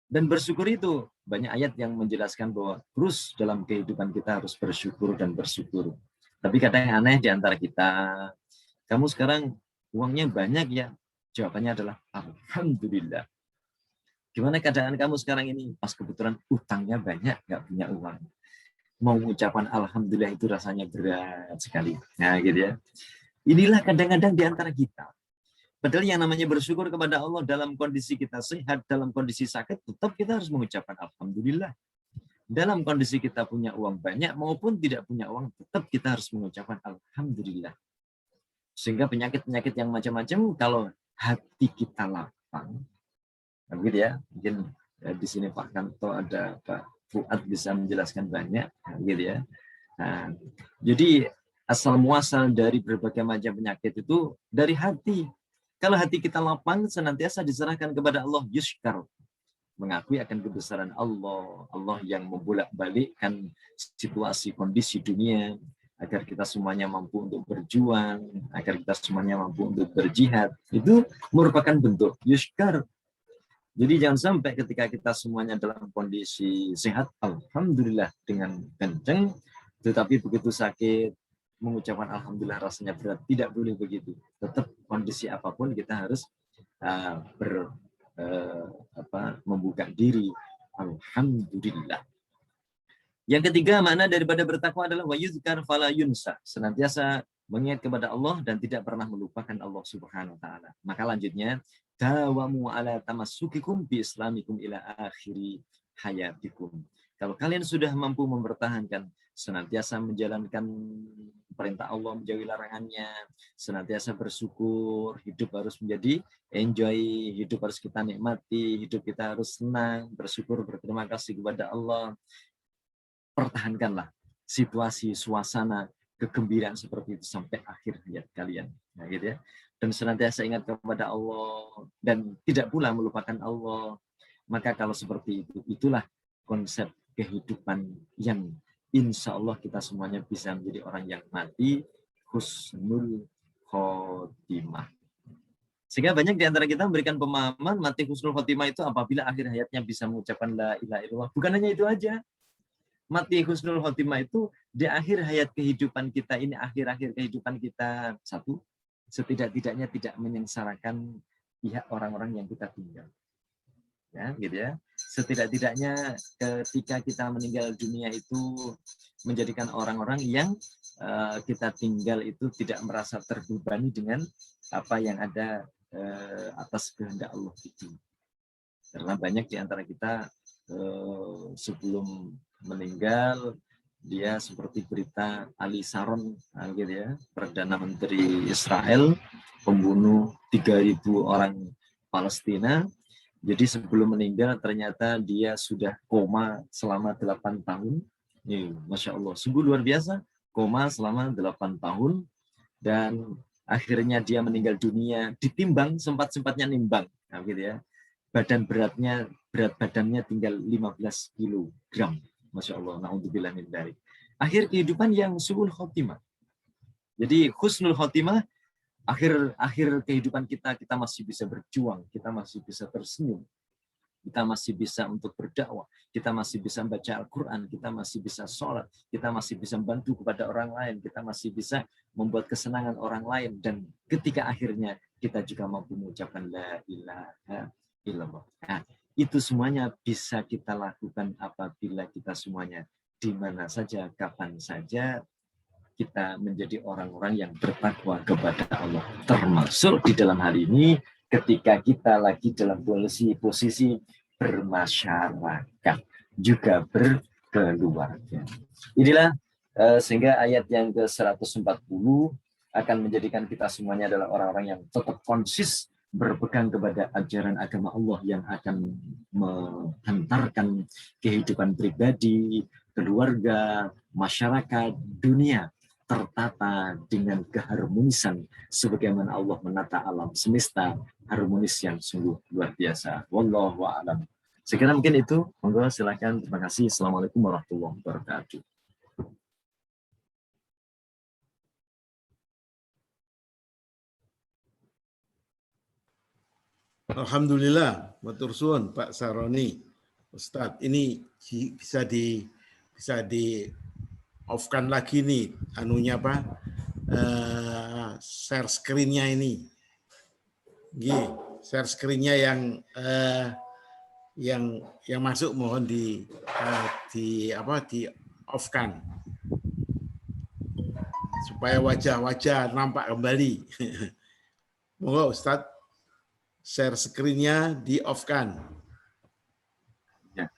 B: Dan bersyukur itu banyak ayat yang menjelaskan bahwa terus dalam kehidupan kita harus bersyukur dan bersyukur. Tapi kadang aneh di antara kita, kamu sekarang uangnya banyak ya? Jawabannya adalah alhamdulillah. Gimana keadaan kamu sekarang ini? Pas kebetulan utangnya banyak, nggak punya uang. Mau mengucapkan alhamdulillah itu rasanya berat sekali. Nah, gitu ya. Inilah kadang-kadang di antara kita. Padahal yang namanya bersyukur kepada Allah dalam kondisi kita sehat, dalam kondisi sakit, tetap kita harus mengucapkan alhamdulillah. Dalam kondisi kita punya uang banyak maupun tidak punya uang, tetap kita harus mengucapkan alhamdulillah. Sehingga penyakit-penyakit yang macam-macam, kalau hati kita lapang, begitu ya. Mungkin ya, di sini Pak Kanto ada Pak Fuad bisa menjelaskan banyak, gitu ya. Nah, jadi asal muasal dari berbagai macam penyakit itu dari hati. Kalau hati kita lapang, senantiasa diserahkan kepada Allah, yushkar, mengakui akan kebesaran Allah, Allah yang membolak-balikkan situasi kondisi dunia, agar kita semuanya mampu untuk berjuang, agar kita semuanya mampu untuk berjihad. Itu merupakan bentuk yushkar. Jadi jangan sampai ketika kita semuanya dalam kondisi sehat, alhamdulillah dengan kenceng, tetapi begitu sakit, mengucapkan alhamdulillah rasanya berat. Tidak boleh begitu. Tetap kondisi apapun kita harus membuka diri. Alhamdulillah. Yang ketiga, makna daripada bertakwa adalah wa yuzkar fala yunsa. Senantiasa mengingat kepada Allah dan tidak pernah melupakan Allah Subhanahu wa taala. Maka lanjutnya, dawamu ala tamassukikum bi islamikum ila akhiri hayatikum. Kalau kalian sudah mampu mempertahankan, senantiasa menjalankan perintah Allah, menjauhi larangannya, senantiasa bersyukur, hidup harus menjadi enjoy, hidup harus kita nikmati, hidup kita harus senang, bersyukur, berterima kasih kepada Allah. Pertahankanlah situasi, suasana, kegembiraan seperti itu sampai akhir hayat kalian. Nah, gitu ya. Dan senantiasa ingat kepada Allah dan tidak pula melupakan Allah. Maka kalau seperti itu, itulah konsep kehidupan yang insya Allah kita semuanya bisa menjadi orang yang mati husnul khotimah. Sehingga banyak di antara kita memberikan pemahaman mati husnul khotimah itu apabila akhir hayatnya bisa mengucapkan la ilaha illallah. Bukan hanya itu aja. Mati husnul khotimah itu di akhir hayat kehidupan kita ini, akhir-akhir kehidupan kita, satu, setidak-tidaknya tidak menyengsarakan pihak orang-orang yang kita tinggal. Ya, gitu ya. Setidak-tidaknya ketika kita meninggal dunia itu menjadikan orang-orang yang kita tinggal itu tidak merasa terbebani dengan apa yang ada atas kehendak Allah itu. Karena banyak di antara kita sebelum meninggal dia seperti berita Ali Sharon, gitu ya, Perdana Menteri Israel, pembunuh 3.000 orang Palestina. Jadi sebelum meninggal ternyata dia sudah koma selama 8 tahun. Masya Allah, sungguh luar biasa, koma selama 8 tahun. Dan akhirnya dia meninggal dunia, ditimbang, sempat-sempatnya nimbang. Nah, gitu ya. Berat badannya tinggal 15 kilogram. Masya Allah, na'udzubillah min dzalik. Akhir kehidupan yang su'ul khotimah. Jadi husnul khotimah, akhir kehidupan kita masih bisa berjuang, kita masih bisa tersenyum. kita masih bisa untuk berdakwah, kita masih bisa membaca Al-Quran, kita masih bisa sholat, kita masih bisa membantu kepada orang lain, kita masih bisa membuat kesenangan orang lain, dan ketika akhirnya kita juga mampu mengucapkan la ilaha illallah. Nah, itu semuanya bisa kita lakukan apabila kita semuanya di mana saja, kapan saja, kita menjadi orang-orang yang bertakwa kepada Allah. Termasuk di dalam hal ini ketika kita lagi dalam posisi bermasyarakat, juga berkeluarga. Inilah sehingga ayat yang ke-140 akan menjadikan kita semuanya adalah orang-orang yang tetap konsis berpegang kepada ajaran agama Allah yang akan menghantarkan kehidupan pribadi, keluarga, masyarakat, dunia tertata dengan keharmonisan sebagaimana Allah menata alam semesta harmonis yang sungguh luar biasa. Wallahu a'lam. Sekiranya mungkin itu, monggo silakan. Terima kasih. Assalamualaikum warahmatullahi wabarakatuh.
A: Alhamdulillah, matur suwun Pak Saroni. Ustadz, ini bisa di off-kan lagi nih anunya apa? Share screen-nya ini. Share screen-nya yang masuk mohon di off-kan supaya wajah-wajah nampak kembali. Monggo Ustadz, share screen-nya di off-kan.
B: Ya.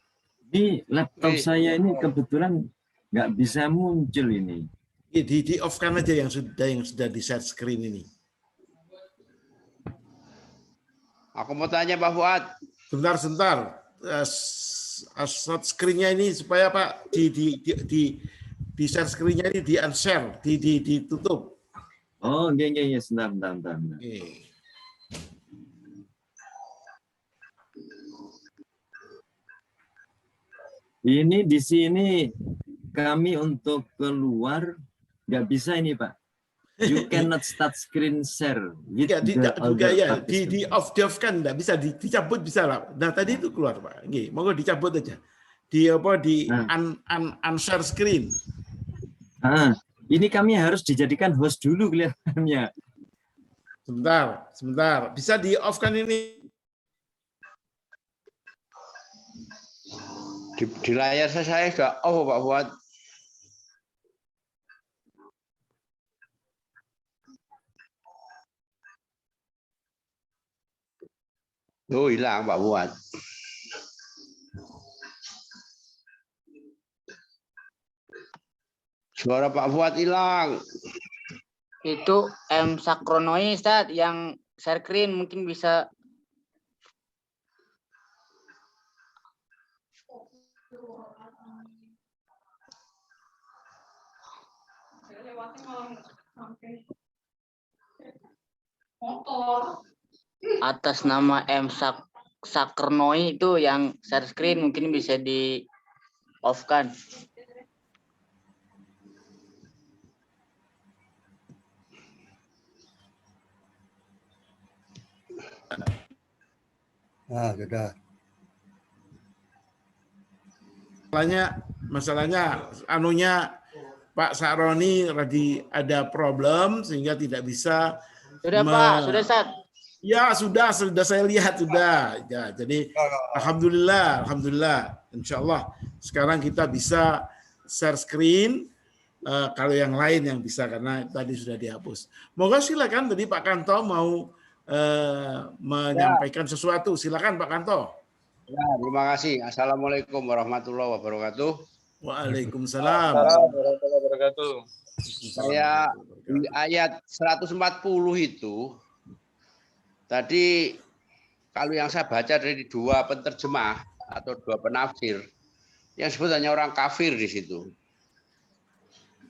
B: Di laptop saya ini kebetulan nggak bisa muncul ini.
A: Di off-kan aja yang sudah di share screen ini.
D: Aku mau tanya Pak Fuad.
A: Sebentar. Share screen-nya ini supaya Pak di share screen-nya ini di unshare, ditutup.
B: Oh, iya, sebentar.
A: Okay.
B: Ini di sini kami untuk keluar nggak bisa ini Pak. You cannot start screen share.
A: Ya, di off kan nggak bisa, dicabut bisa lah. Nah tadi itu keluar Pak. Monggo dicabut aja. Di unshare screen.
B: Ini kami harus dijadikan host dulu kelihatannya.
A: Sebentar. Bisa di off kan ini?
D: Di layar saya sudah off Pak Fuad. Oh, hilang Pak Fuad. Suara Pak Fuad hilang.
E: Itu Sakronoi Ustaz yang share screen mungkin bisa. Atas nama Sakronoi itu yang share screen mungkin bisa di off kan.
C: Nah, sudah.
A: Masalahnya anunya Pak Saroni lagi ada problem sehingga tidak bisa.
E: Sudah Pak, sudah Ustaz.
A: Ya sudah saya lihat sudah. Ya, jadi alhamdulillah, insya Allah sekarang kita bisa share screen. Kalau yang lain yang bisa karena tadi sudah dihapus. Moga silakan tadi Pak Kanto mau menyampaikan sesuatu. Silakan Pak Kanto.
D: Ya, terima kasih. Assalamualaikum warahmatullahi wabarakatuh.
A: Waalaikumsalam.
F: Warahmatullahi wabarakatuh.
D: Saya di ayat 140 itu tadi kalau yang saya baca dari dua penterjemah atau dua penafsir yang disebut hanya orang kafir di situ.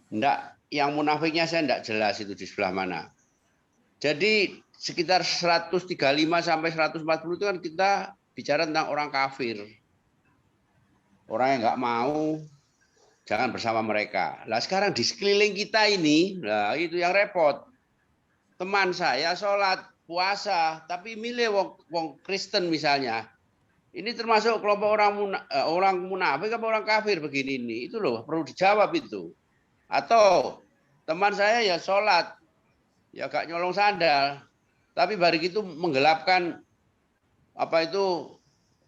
D: Enggak, yang munafiknya saya enggak jelas itu di sebelah mana. Jadi sekitar 135 sampai 140 itu kan kita bicara tentang orang kafir. Orang yang enggak mau, jangan bersama mereka. Lah sekarang di sekeliling kita ini, nah itu yang repot. Teman saya sholat, puasa, tapi milih wong Kristen misalnya. Ini termasuk kelompok orang munafik apa orang kafir begini ini? Itu loh perlu dijawab itu. Atau teman saya ya sholat, ya gak nyolong sandal, tapi baru itu menggelapkan apa itu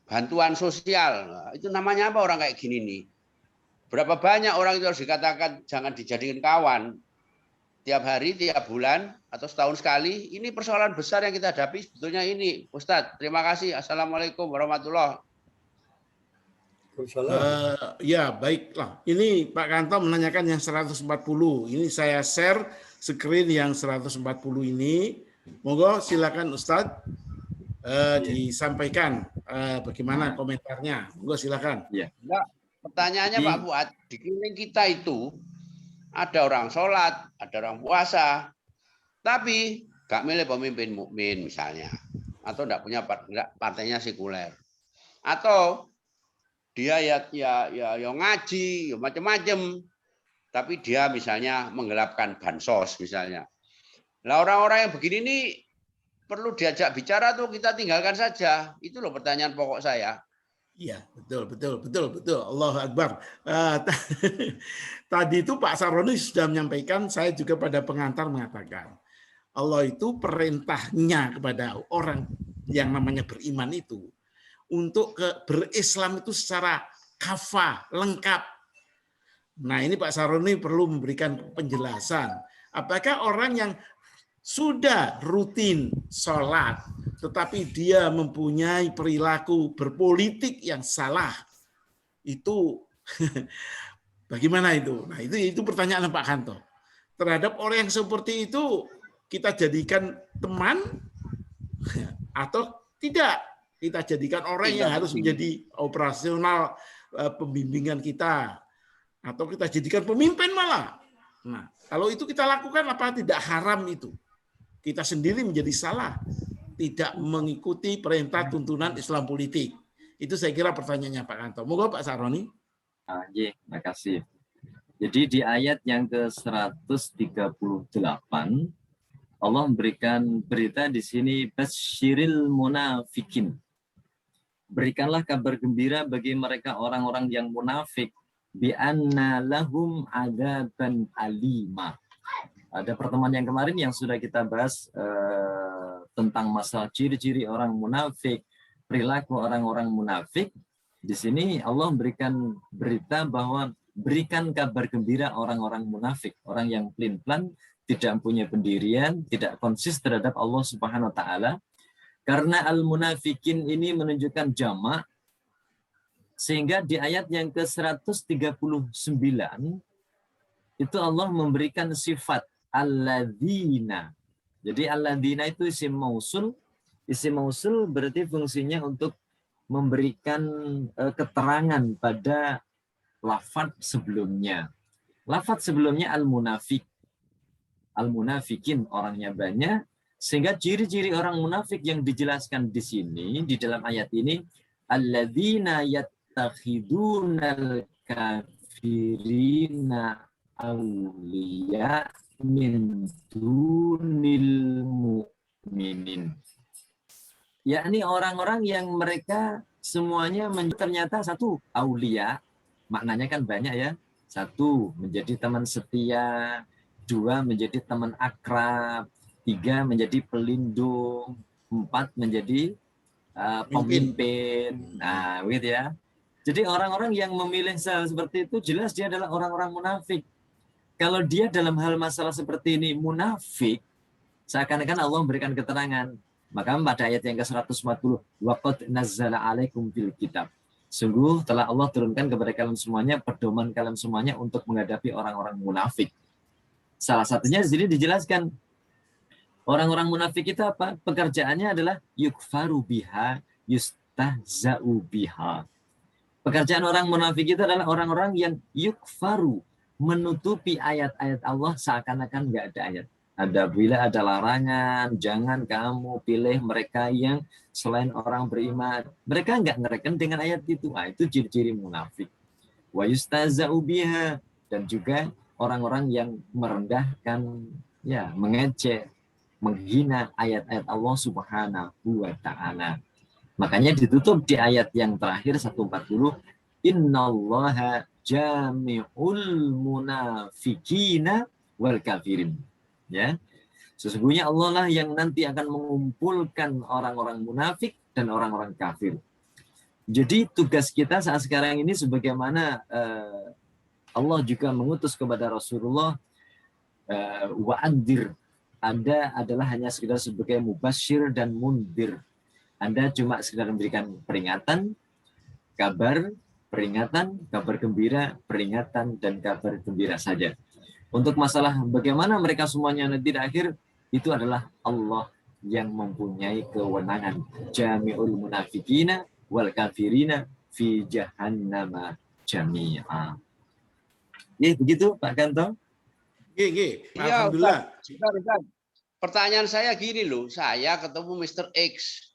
D: bantuan sosial. Nah, itu namanya apa orang kayak gini nih? Berapa banyak orang itu harus dikatakan jangan dijadikan kawan tiap hari, tiap bulan, atau setahun sekali. Ini persoalan besar yang kita hadapi sebetulnya ini. Ustadz, terima kasih. Assalamualaikum warahmatullahi wabarakatuh.
A: Ya, baiklah. Ini Pak Kanto menanyakan yang 140. Ini saya share screen yang 140 ini. Monggo silakan Ustadz disampaikan bagaimana komentarnya. Monggo silakan.
B: Ya.
D: Pertanyaannya Pak Fuad, di keliling kita itu ada orang sholat, ada orang puasa, tapi gak milih pemimpin mukmin misalnya, atau enggak punya partainya sekuler, atau dia ya ngaji, ya macam-macam, tapi dia misalnya menggelapkan bansos misalnya. Nah orang-orang yang begini ini perlu diajak bicara tuh, kita tinggalkan saja. Itu loh pertanyaan pokok saya.
A: Iya, betul. Allahu Akbar. Tadi itu Pak Saroni sudah menyampaikan, saya juga pada pengantar mengatakan, Allah itu perintahnya kepada orang yang namanya beriman itu untuk berislam itu secara kafah, lengkap. Nah ini Pak Saroni perlu memberikan penjelasan. Apakah orang yang sudah rutin sholat, tetapi dia mempunyai perilaku berpolitik yang salah, itu bagaimana itu? Nah itu pertanyaan Pak Kanto. Terhadap orang yang seperti itu, kita jadikan teman atau tidak? Kita jadikan orang yang harus menjadi operasional pembimbingan kita, atau kita jadikan pemimpin malah. Nah, kalau itu kita lakukan, apa tidak haram itu? Kita sendiri menjadi salah, tidak mengikuti perintah tuntunan Islam politik. Itu saya kira pertanyaannya Pak Kanto. Moga Pak Saroni.
B: Iya, terima kasih. Jadi di ayat yang ke-138, Allah memberikan berita di sini, basyiril munafikin. Berikanlah kabar gembira bagi mereka orang-orang yang munafik, bi anna lahum adzaban alima. Ada pertemuan yang kemarin yang sudah kita bahas tentang masalah ciri-ciri orang munafik, perilaku orang-orang munafik. Di sini Allah memberikan berita bahwa berikan kabar gembira orang-orang munafik, orang yang pelin-pelan, tidak punya pendirian, tidak konsis terhadap Allah Subhanahu wa taala. Karena al-munafikin ini menunjukkan jamak, sehingga di ayat yang ke-139 itu Allah memberikan sifat alladzina. Jadi alladzina itu isim mausul. Isim mausul berarti fungsinya untuk memberikan keterangan pada lafaz sebelumnya. Lafaz sebelumnya al-munafik. Al-munafikin orangnya banyak, sehingga ciri-ciri orang munafik yang dijelaskan di sini di dalam ayat ini, alladzina yattakhidunal kafirina awliya min dunil mu'minin. Yakni orang-orang yang mereka semuanya ternyata satu, aulia, maknanya kan banyak ya. Satu, menjadi teman setia. Dua, menjadi teman akrab. Tiga, menjadi pelindung. Empat, menjadi pemimpin. Nah, gitu ya. Jadi orang-orang yang memilih seperti itu jelas dia adalah orang-orang munafik. Kalau dia dalam hal masalah seperti ini munafik, seakan-akan Allah memberikan keterangan. Maka pada ayat yang ke-140, waqad nazzala alaikum fil kitab. Sungguh telah Allah turunkan kepada kalian semuanya pedoman kalian semuanya untuk menghadapi orang-orang munafik. Salah satunya di sini dijelaskan orang-orang munafik itu apa? Pekerjaannya adalah yukfaru biha, yustahza'u biha. Pekerjaan orang munafik itu adalah orang-orang yang yukfaru, menutupi ayat-ayat Allah seakan-akan nggak ada ayat. Bila ada larangan, jangan kamu pilih mereka yang selain orang beriman. Mereka nggak ngereken dengan ayat itu. Nah, itu ciri-ciri munafik. Wa yustahza'u biha, dan juga orang-orang yang merendahkan, ya, mengejek, menghina ayat-ayat Allah Subhanahu wa taala. Makanya ditutup di ayat yang terakhir 140, innallaha jami'ul munafiqina wal kafirin. Ya. Sesungguhnya Allah lah yang nanti akan mengumpulkan orang-orang munafik dan orang-orang kafir. Jadi tugas kita saat sekarang ini sebagaimana Allah juga mengutus kepada Rasulullah wa'andir. Anda adalah hanya sekedar sebagai mubasyir dan mundir. Anda cuma sekedar memberikan peringatan, kabar, peringatan, kabar gembira, peringatan, dan kabar gembira saja. Untuk masalah bagaimana mereka semuanya nanti di akhir, itu adalah Allah yang mempunyai kewenangan. Jami'ul munafikina wal kafirina fi jahannama jami'a. Ya, begitu Pak Kanto.
A: Iya,
D: Alhamdulillah. Ustaz. Pertanyaan saya gini loh, saya ketemu Mr. X.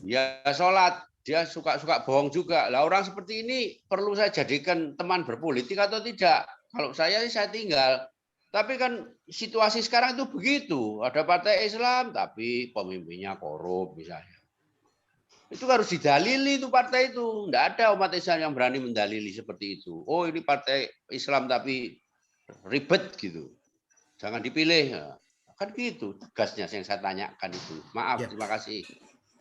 D: Ya sholat, dia suka bohong juga. Lah orang seperti ini perlu saya jadikan teman berpolitik atau tidak? Kalau saya tinggal. Tapi kan situasi sekarang itu begitu. Ada partai Islam tapi pemimpinnya korup misalnya. Itu harus didalili itu partai itu. Tidak ada umat Islam yang berani mendalili seperti itu. Oh ini partai Islam tapi ribet gitu. Jangan dipilih. Kan gitu tugasnya yang saya tanyakan itu. Maaf,
A: Ya.
D: terima kasih.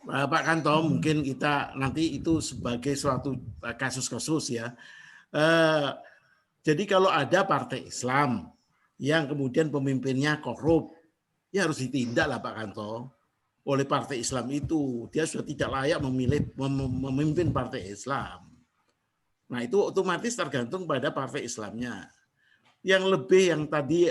A: Pak Kanto, mungkin kita nanti itu sebagai suatu kasus-kasus ya. Jadi kalau ada partai Islam yang kemudian pemimpinnya korup, ya harus ditindak lah Pak Kanto. Oleh partai Islam itu, dia sudah tidak layak memimpin partai Islam. Nah itu otomatis tergantung pada partai Islamnya. Yang lebih yang tadi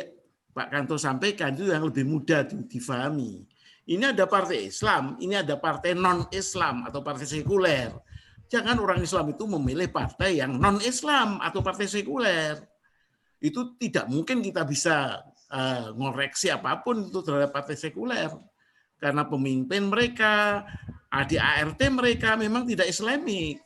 A: Pak Kanto sampaikan itu yang lebih mudah difahami. Ini ada partai Islam, ini ada partai non-Islam atau partai sekuler. Jangan orang Islam itu memilih partai yang non-Islam atau partai sekuler. Itu tidak mungkin kita bisa ngoreksi apapun itu terhadap partai sekuler. Karena pemimpin mereka, ADART mereka memang tidak Islamik.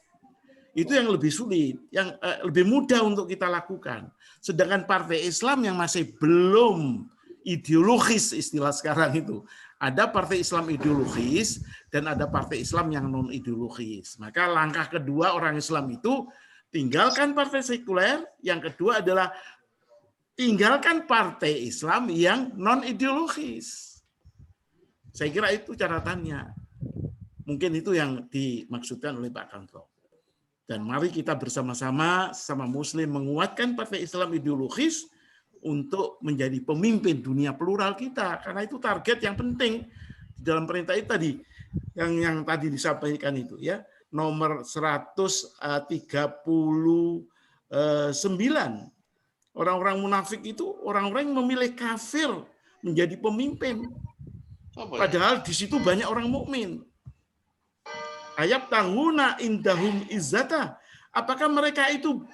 A: Itu yang lebih sulit, yang lebih mudah untuk kita lakukan. Sedangkan partai Islam yang masih belum ideologis istilah sekarang itu. Ada partai Islam ideologis dan ada partai Islam yang non ideologis. Maka langkah kedua orang Islam itu tinggalkan partai sekuler, yang kedua adalah tinggalkan partai Islam yang non ideologis. Saya kira itu catatannya. Mungkin itu yang dimaksudkan oleh Pak Kanto. Dan mari kita bersama-sama sama Muslim menguatkan partai Islam ideologis untuk menjadi pemimpin dunia plural kita, karena itu target yang penting dalam perintah itu tadi yang tadi disampaikan itu ya, nomor 139. Orang-orang munafik itu orang-orang yang memilih kafir menjadi pemimpin. Padahal di situ banyak orang mukmin. Ayat tahuna indahum izzata. Apakah mereka itu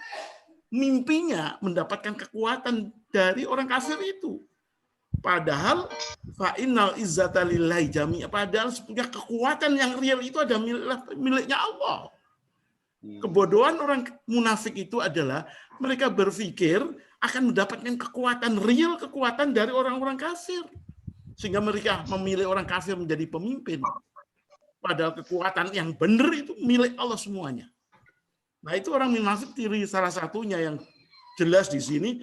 A: mimpinya mendapatkan kekuatan dari orang kafir itu? Padahal fa'innal izzata lillahi jami'a. Padahal punya kekuatan yang real itu ada miliknya Allah. Kebodohan orang munafik itu adalah mereka berpikir akan mendapatkan kekuatan real, kekuatan dari orang-orang kafir. Sehingga mereka memilih orang kafir menjadi pemimpin. Padahal kekuatan yang benar itu milik Allah semuanya. Nah itu orang munafik ciri salah satunya yang jelas di sini.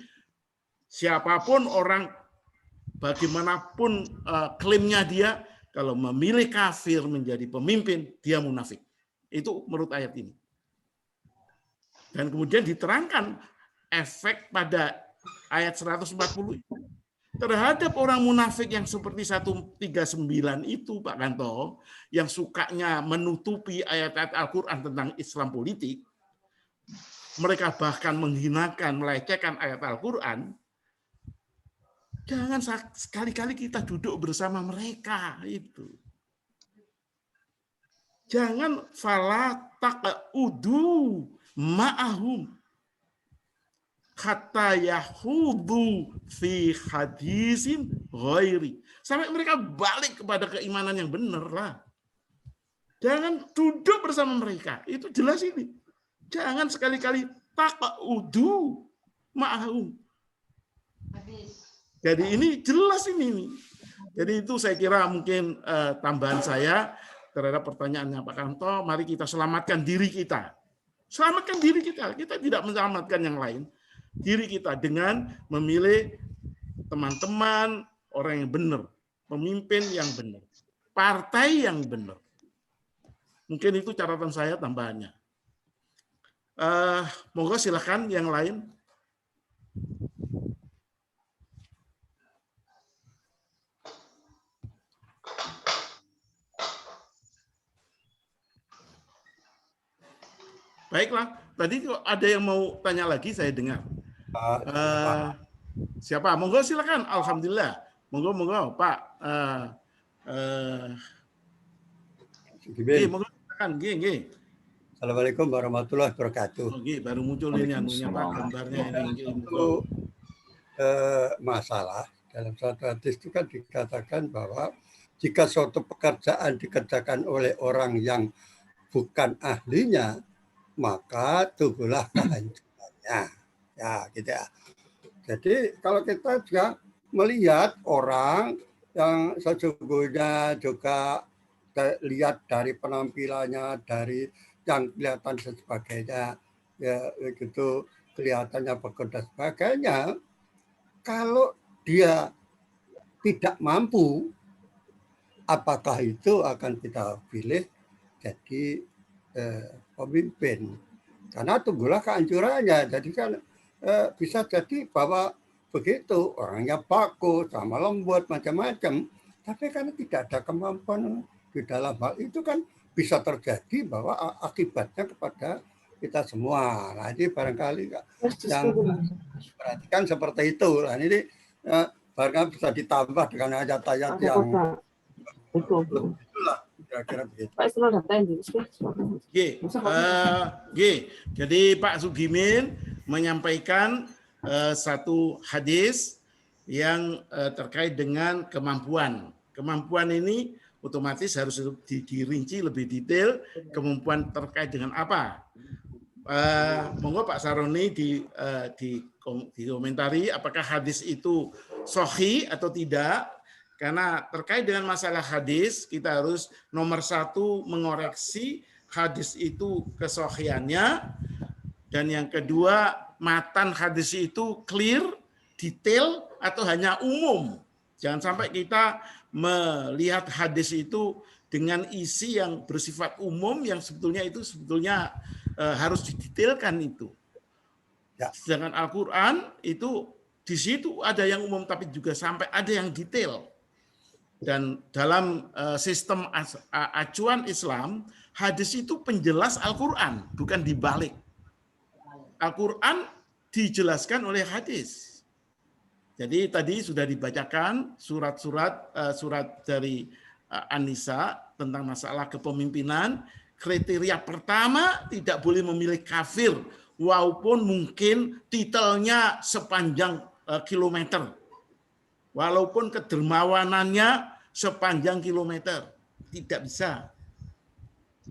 A: Siapapun orang, bagaimanapun klaimnya dia, kalau memilih kafir menjadi pemimpin, dia munafik. Itu menurut ayat ini. Dan kemudian diterangkan efek pada ayat 140 itu. Terhadap orang munafik yang seperti 139 itu, Pak Kanto, yang sukanya menutupi ayat-ayat Al-Quran tentang Islam politik, mereka bahkan menghinakan, melecehkan ayat Al-Quran, jangan sekali-kali kita duduk bersama mereka itu. Jangan fala taq'udu ma'ahum hatta yahudu fi hadisin ghairi. Sampai mereka balik kepada keimanan yang benar lah. Jangan duduk bersama mereka. Itu jelas ini. Jangan sekali-kali taq'udu ma'ahum. Jadi ini jelas ini. Jadi itu saya kira mungkin tambahan saya. terhadap pertanyaannya Pak Kanto, mari kita selamatkan diri kita. Selamatkan diri kita. Kita tidak menyelamatkan yang lain. Diri kita dengan memilih teman-teman, orang yang benar, pemimpin yang benar, partai yang benar. Mungkin itu catatan saya tambahannya. Monggo silakan yang lain. Baiklah, tadi ada yang mau tanya lagi, saya dengar. Siapa? Monggo silakan. Alhamdulillah. Monggo Pak. Monggo silakan.
C: Assalamualaikum warahmatullahi wabarakatuh.
A: Baru muncul ini anunya Pak, gambarnya ini.
C: Itu masalah dalam suatu hadis itu kan dikatakan bahwa jika suatu pekerjaan dikerjakan oleh orang yang bukan ahlinya, maka tunggulah kehancurannya. Ya, gitu ya. Jadi kalau kita juga melihat orang yang sesungguhnya juga lihat dari penampilannya, dari yang kelihatan sebagainya, ya gitu kelihatannya bagus dan sebagainya. Kalau dia tidak mampu, apakah itu akan kita pilih jadi pemimpin? Karena tunggulah kehancurannya. Jadi kan bisa jadi bahwa begitu orangnya bagus, sama lembut, macam-macam, tapi karena tidak ada kemampuan di dalam hal itu kan bisa terjadi bahwa akibatnya kepada kita semua. Nah, ini barangkali yang perhatikan seperti itu. Nah, ini barangkali bisa ditambah dengan ayat-ayat yang itulah kira-kira begitu.
A: Jadi Pak Sugimin menyampaikan satu hadis yang terkait dengan kemampuan. Kemampuan ini otomatis harus dirinci lebih detail, kemampuan terkait dengan apa. Monggo Pak Saroni dikomentari apakah hadis itu sahih atau tidak. Karena terkait dengan masalah hadis, kita harus nomor satu mengoreksi hadis itu kesahihannya, dan yang kedua matan hadis itu clear, detail, atau hanya umum. Jangan sampai kita melihat hadis itu dengan isi yang bersifat umum yang sebetulnya harus didetailkan itu. Sedangkan Al-Quran itu di situ ada yang umum tapi juga sampai ada yang detail. Dan dalam sistem acuan Islam, hadis itu penjelas Al-Quran, bukan dibalik. Al-Quran dijelaskan oleh hadis. Jadi tadi sudah dibacakan surat dari An-Nisa tentang masalah kepemimpinan. Kriteria pertama, tidak boleh memilih kafir, walaupun mungkin titelnya sepanjang kilometer. Walaupun kedermawanannya sepanjang kilometer, tidak bisa.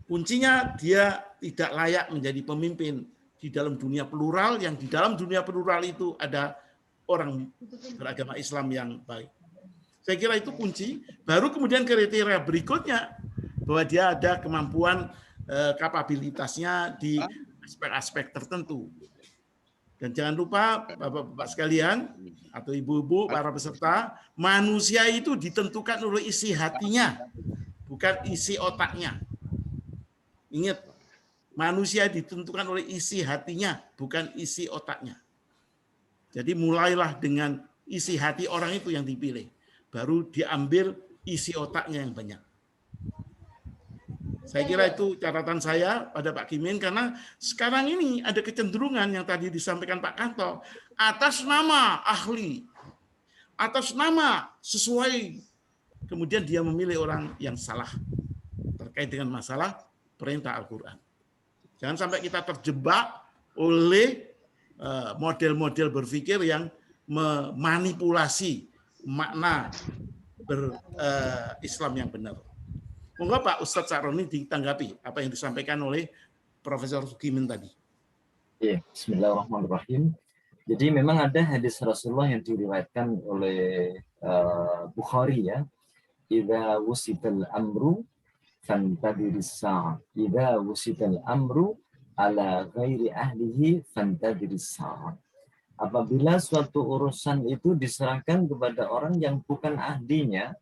A: Kuncinya dia tidak layak menjadi pemimpin di dalam dunia plural, yang di dalam dunia plural itu ada orang beragama Islam yang baik. Saya kira itu kunci. Baru kemudian kriteria berikutnya bahwa dia ada kemampuan kapabilitasnya di aspek-aspek tertentu. Dan jangan lupa Bapak-bapak sekalian atau ibu-ibu para peserta, manusia itu ditentukan oleh isi hatinya, bukan isi otaknya. Ingat, manusia ditentukan oleh isi hatinya, bukan isi otaknya. Jadi mulailah dengan isi hati orang itu yang dipilih, baru diambil isi otaknya yang banyak. Saya kira itu catatan saya pada Pak Kimin, karena sekarang ini ada kecenderungan yang tadi disampaikan Pak Kanto, atas nama ahli, atas nama sesuai, kemudian dia memilih orang yang salah terkait dengan masalah perintah Al-Quran. Jangan sampai kita terjebak oleh model-model berpikir yang memanipulasi makna Islam yang benar. Monggo Pak Ustadz Saroni ditanggapi apa yang disampaikan oleh Profesor Sugimin tadi.
B: Ya, bismillahirrahmanirrahim. Jadi memang ada hadis Rasulullah yang diriwayatkan oleh Bukhari ya. Idza wusital amru fantadhiris sa'ah. Idza wusital amru ala ghairi ahlihi fantadhiris sa'ah. Apabila suatu urusan itu diserahkan kepada orang yang bukan ahlinya,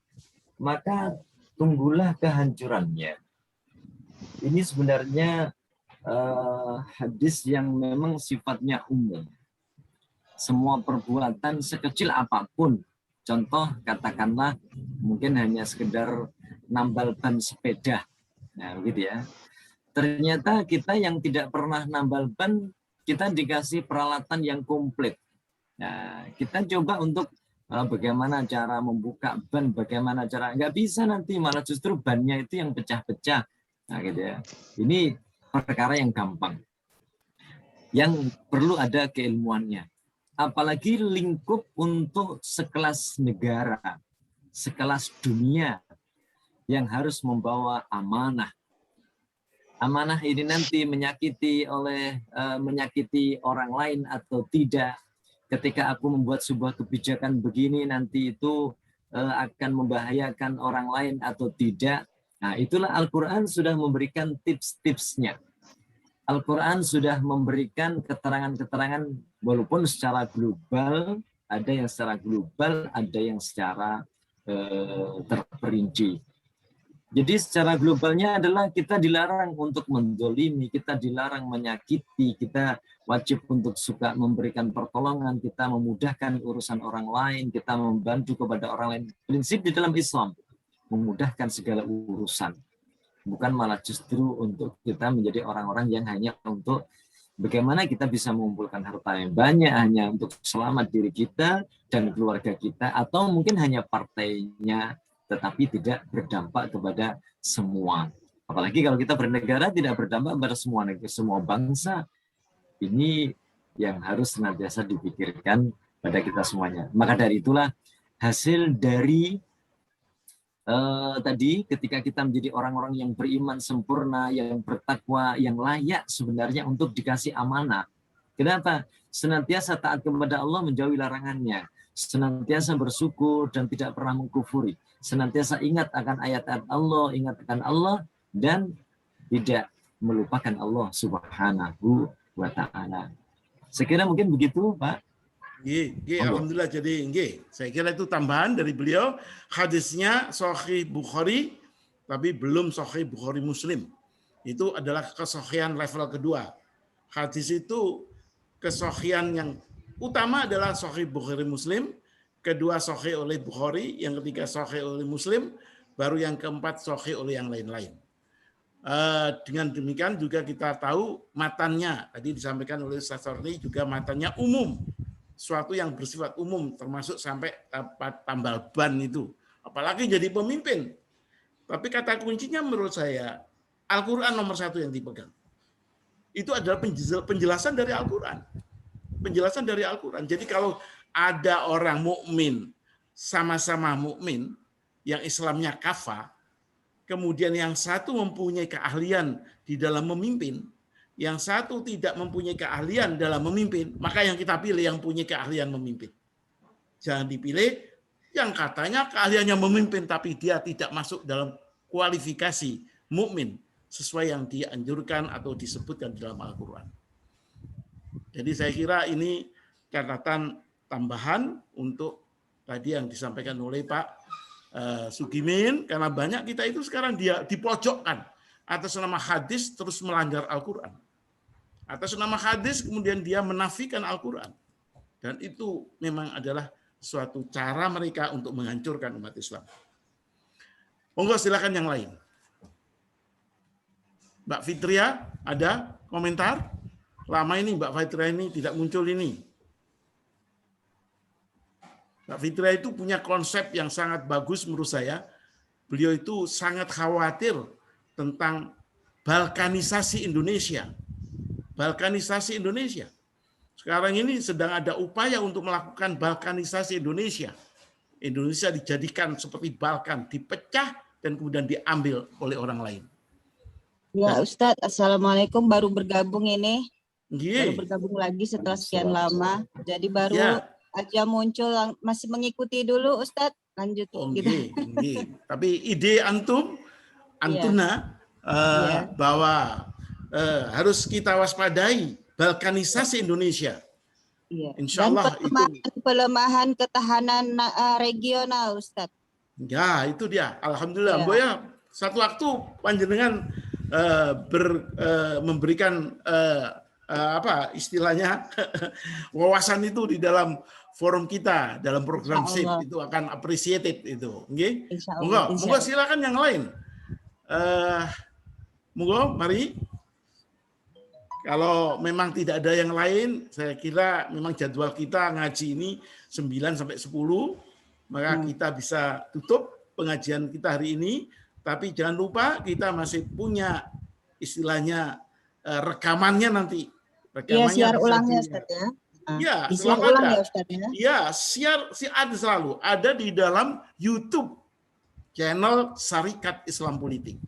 B: maka tunggulah kehancurannya. Ini sebenarnya hadis yang memang sifatnya umum. Semua perbuatan sekecil apapun, contoh katakanlah mungkin hanya sekedar nambal ban sepeda, nah gitu ya. Ternyata kita yang tidak pernah nambal ban, kita dikasih peralatan yang komplit. Nah, kita coba untuk bagaimana cara membuka ban, bagaimana cara, nggak bisa nanti malah justru bannya itu yang pecah-pecah. Nah gitu ya. Ini perkara yang gampang, yang perlu ada keilmuannya. Apalagi lingkup untuk sekelas negara, sekelas dunia yang harus membawa amanah. Amanah ini nanti menyakiti orang lain atau tidak. Ketika aku membuat sebuah kebijakan begini, nanti itu akan membahayakan orang lain atau tidak. Nah, itulah Al-Quran sudah memberikan tips-tipsnya. Al-Quran sudah memberikan keterangan-keterangan walaupun secara global, ada yang secara global, ada yang secara terperinci. Jadi secara globalnya adalah kita dilarang untuk mendolimi, kita dilarang menyakiti, kita wajib untuk suka memberikan pertolongan, kita memudahkan urusan orang lain, kita membantu kepada orang lain. Prinsip di dalam Islam, memudahkan segala urusan. Bukan malah justru untuk kita menjadi orang-orang yang hanya untuk bagaimana kita bisa mengumpulkan harta yang banyak hanya untuk selamat diri kita dan keluarga kita, atau mungkin hanya partainya, tetapi tidak berdampak kepada semua. Apalagi kalau kita bernegara tidak berdampak pada semua bangsa. Ini yang harus senantiasa dipikirkan pada kita semuanya. Maka dari itulah hasil dari tadi ketika kita menjadi orang-orang yang beriman sempurna, yang bertakwa, yang layak sebenarnya untuk dikasih amanah. Kenapa? Senantiasa taat kepada Allah, menjauhi larangannya. Senantiasa bersyukur dan tidak pernah mengkufuri. Senantiasa ingat akan ayat-ayat Allah, ingat akan Allah, dan tidak melupakan Allah Subhanahu wa ta'ala. Sekira mungkin begitu, Pak.
A: Alhamdulillah. Jadi saya kira itu tambahan dari beliau. Hadisnya Sahih Bukhari, tapi belum Sahih Bukhari Muslim. Itu adalah kesahihan level kedua. Hadis itu kesahihan yang utama adalah Sahih Bukhari Muslim, kedua Sahih oleh Bukhari, yang ketiga Sahih oleh Muslim, baru yang keempat Sahih oleh yang lain-lain. Dengan demikian juga kita tahu matannya, tadi disampaikan oleh Ustaz Sorni juga matannya umum. Suatu yang bersifat umum, termasuk sampai tambal ban itu. Apalagi jadi pemimpin. Tapi kata kuncinya menurut saya, Al-Quran nomor satu yang dipegang. Itu adalah penjelasan dari Al-Quran. Penjelasan dari Al-Quran. Jadi kalau ada orang mukmin, sama-sama mukmin, yang Islamnya kafah, kemudian yang satu mempunyai keahlian di dalam memimpin, yang satu tidak mempunyai keahlian dalam memimpin, maka yang kita pilih yang punya keahlian memimpin. Jangan dipilih yang katanya keahliannya memimpin, tapi dia tidak masuk dalam kualifikasi mukmin sesuai yang dianjurkan atau disebutkan dalam Al-Quran. Jadi saya kira ini catatan tambahan untuk tadi yang disampaikan oleh Pak Sugimin, karena banyak kita itu sekarang dia dipojokkan atas nama hadis terus melanggar Al-Quran. Atas nama hadis kemudian dia menafikan Al-Quran. Dan itu memang adalah suatu cara mereka untuk menghancurkan umat Islam. Monggo silakan yang lain. Mbak Fitria, ada komentar? Lama ini Mbak Fitria ini tidak muncul ini. Mbak Fitria itu punya konsep yang sangat bagus menurut saya. Beliau itu sangat khawatir tentang balkanisasi Indonesia. Balkanisasi Indonesia. Sekarang ini sedang ada upaya untuk melakukan balkanisasi Indonesia. Indonesia dijadikan seperti Balkan, dipecah dan kemudian diambil oleh orang lain.
F: Ya Ustadz, Assalamualaikum, baru bergabung ini.
A: Baru
F: bergabung lagi setelah sekian lama. Jadi baru aja muncul, masih mengikuti dulu Ustadz, lanjut. Gitu.
A: Tapi ide antum Antuna bahwa harus kita waspadai balkanisasi Indonesia.
F: Iya.
A: Insya
F: Dan
A: Allah
F: pelemahan ketahanan regional, Ustadz.
A: Ya, itu dia. Alhamdulillah.
F: Ya.
A: Boya, satu waktu panjenengan memberikan apa istilahnya wawasan itu di dalam forum kita, dalam program SIP itu akan appreciated itu. Nggih? Monggo silakan yang lain. Monggo, mari. Kalau memang tidak ada yang lain, saya kira memang jadwal kita ngaji ini 9 sampai 10, maka kita bisa tutup pengajian kita hari ini. Tapi jangan lupa kita masih punya istilahnya rekamannya nanti. Rekamannya
F: siar ulangnya, Ustaz ya.
A: Ya,
F: siar ulang ya, Ustaz ya.
A: Ya, siar ada selalu ada di dalam YouTube channel Syarikat Islam Politik.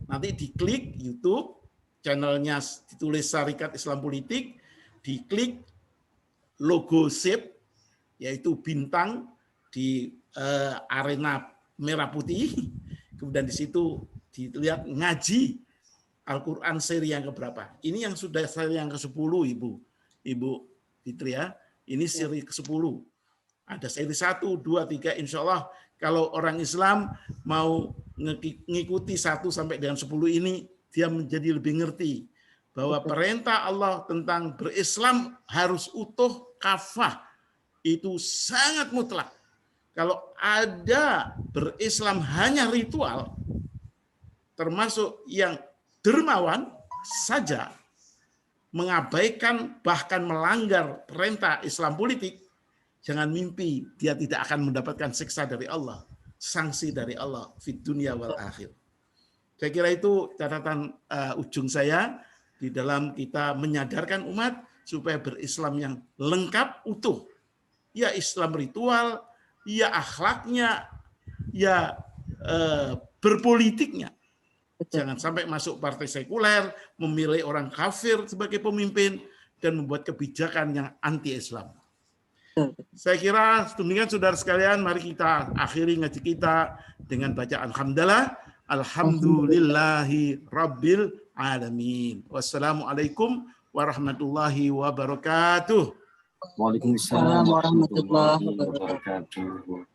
A: Nanti diklik YouTube channelnya ditulis Syarikat Islam Politik, diklik logo SIP, yaitu bintang di arena merah putih, kemudian di situ dilihat ngaji Al-Quran seri yang keberapa. Ini yang sudah seri yang ke-10, Ibu Fitri ya. Ini seri ke-10. Ada seri 1, 2, 3, insya Allah kalau orang Islam mau ngikuti 1 sampai dengan 10 ini, dia menjadi lebih ngerti bahwa perintah Allah tentang berislam harus utuh kafah itu sangat mutlak. Kalau ada berislam hanya ritual, termasuk yang dermawan saja, mengabaikan bahkan melanggar perintah Islam politik, jangan mimpi dia tidak akan mendapatkan siksa dari Allah, sanksi dari Allah fid dunya wal akhir. Saya kira itu catatan ujung saya di dalam kita menyadarkan umat supaya berislam yang lengkap, utuh. Ya Islam ritual, ya akhlaknya, ya berpolitiknya. Jangan sampai masuk partai sekuler, memilih orang kafir sebagai pemimpin, dan membuat kebijakan yang anti-Islam. Saya kira demikian saudara sekalian, mari kita akhiri ngaji kita dengan bacaan hamdalah. Alhamdulillahi Rabbil Alamin. Wassalamualaikum warahmatullahi wabarakatuh.
B: Waalaikumsalam warahmatullahi wabarakatuh.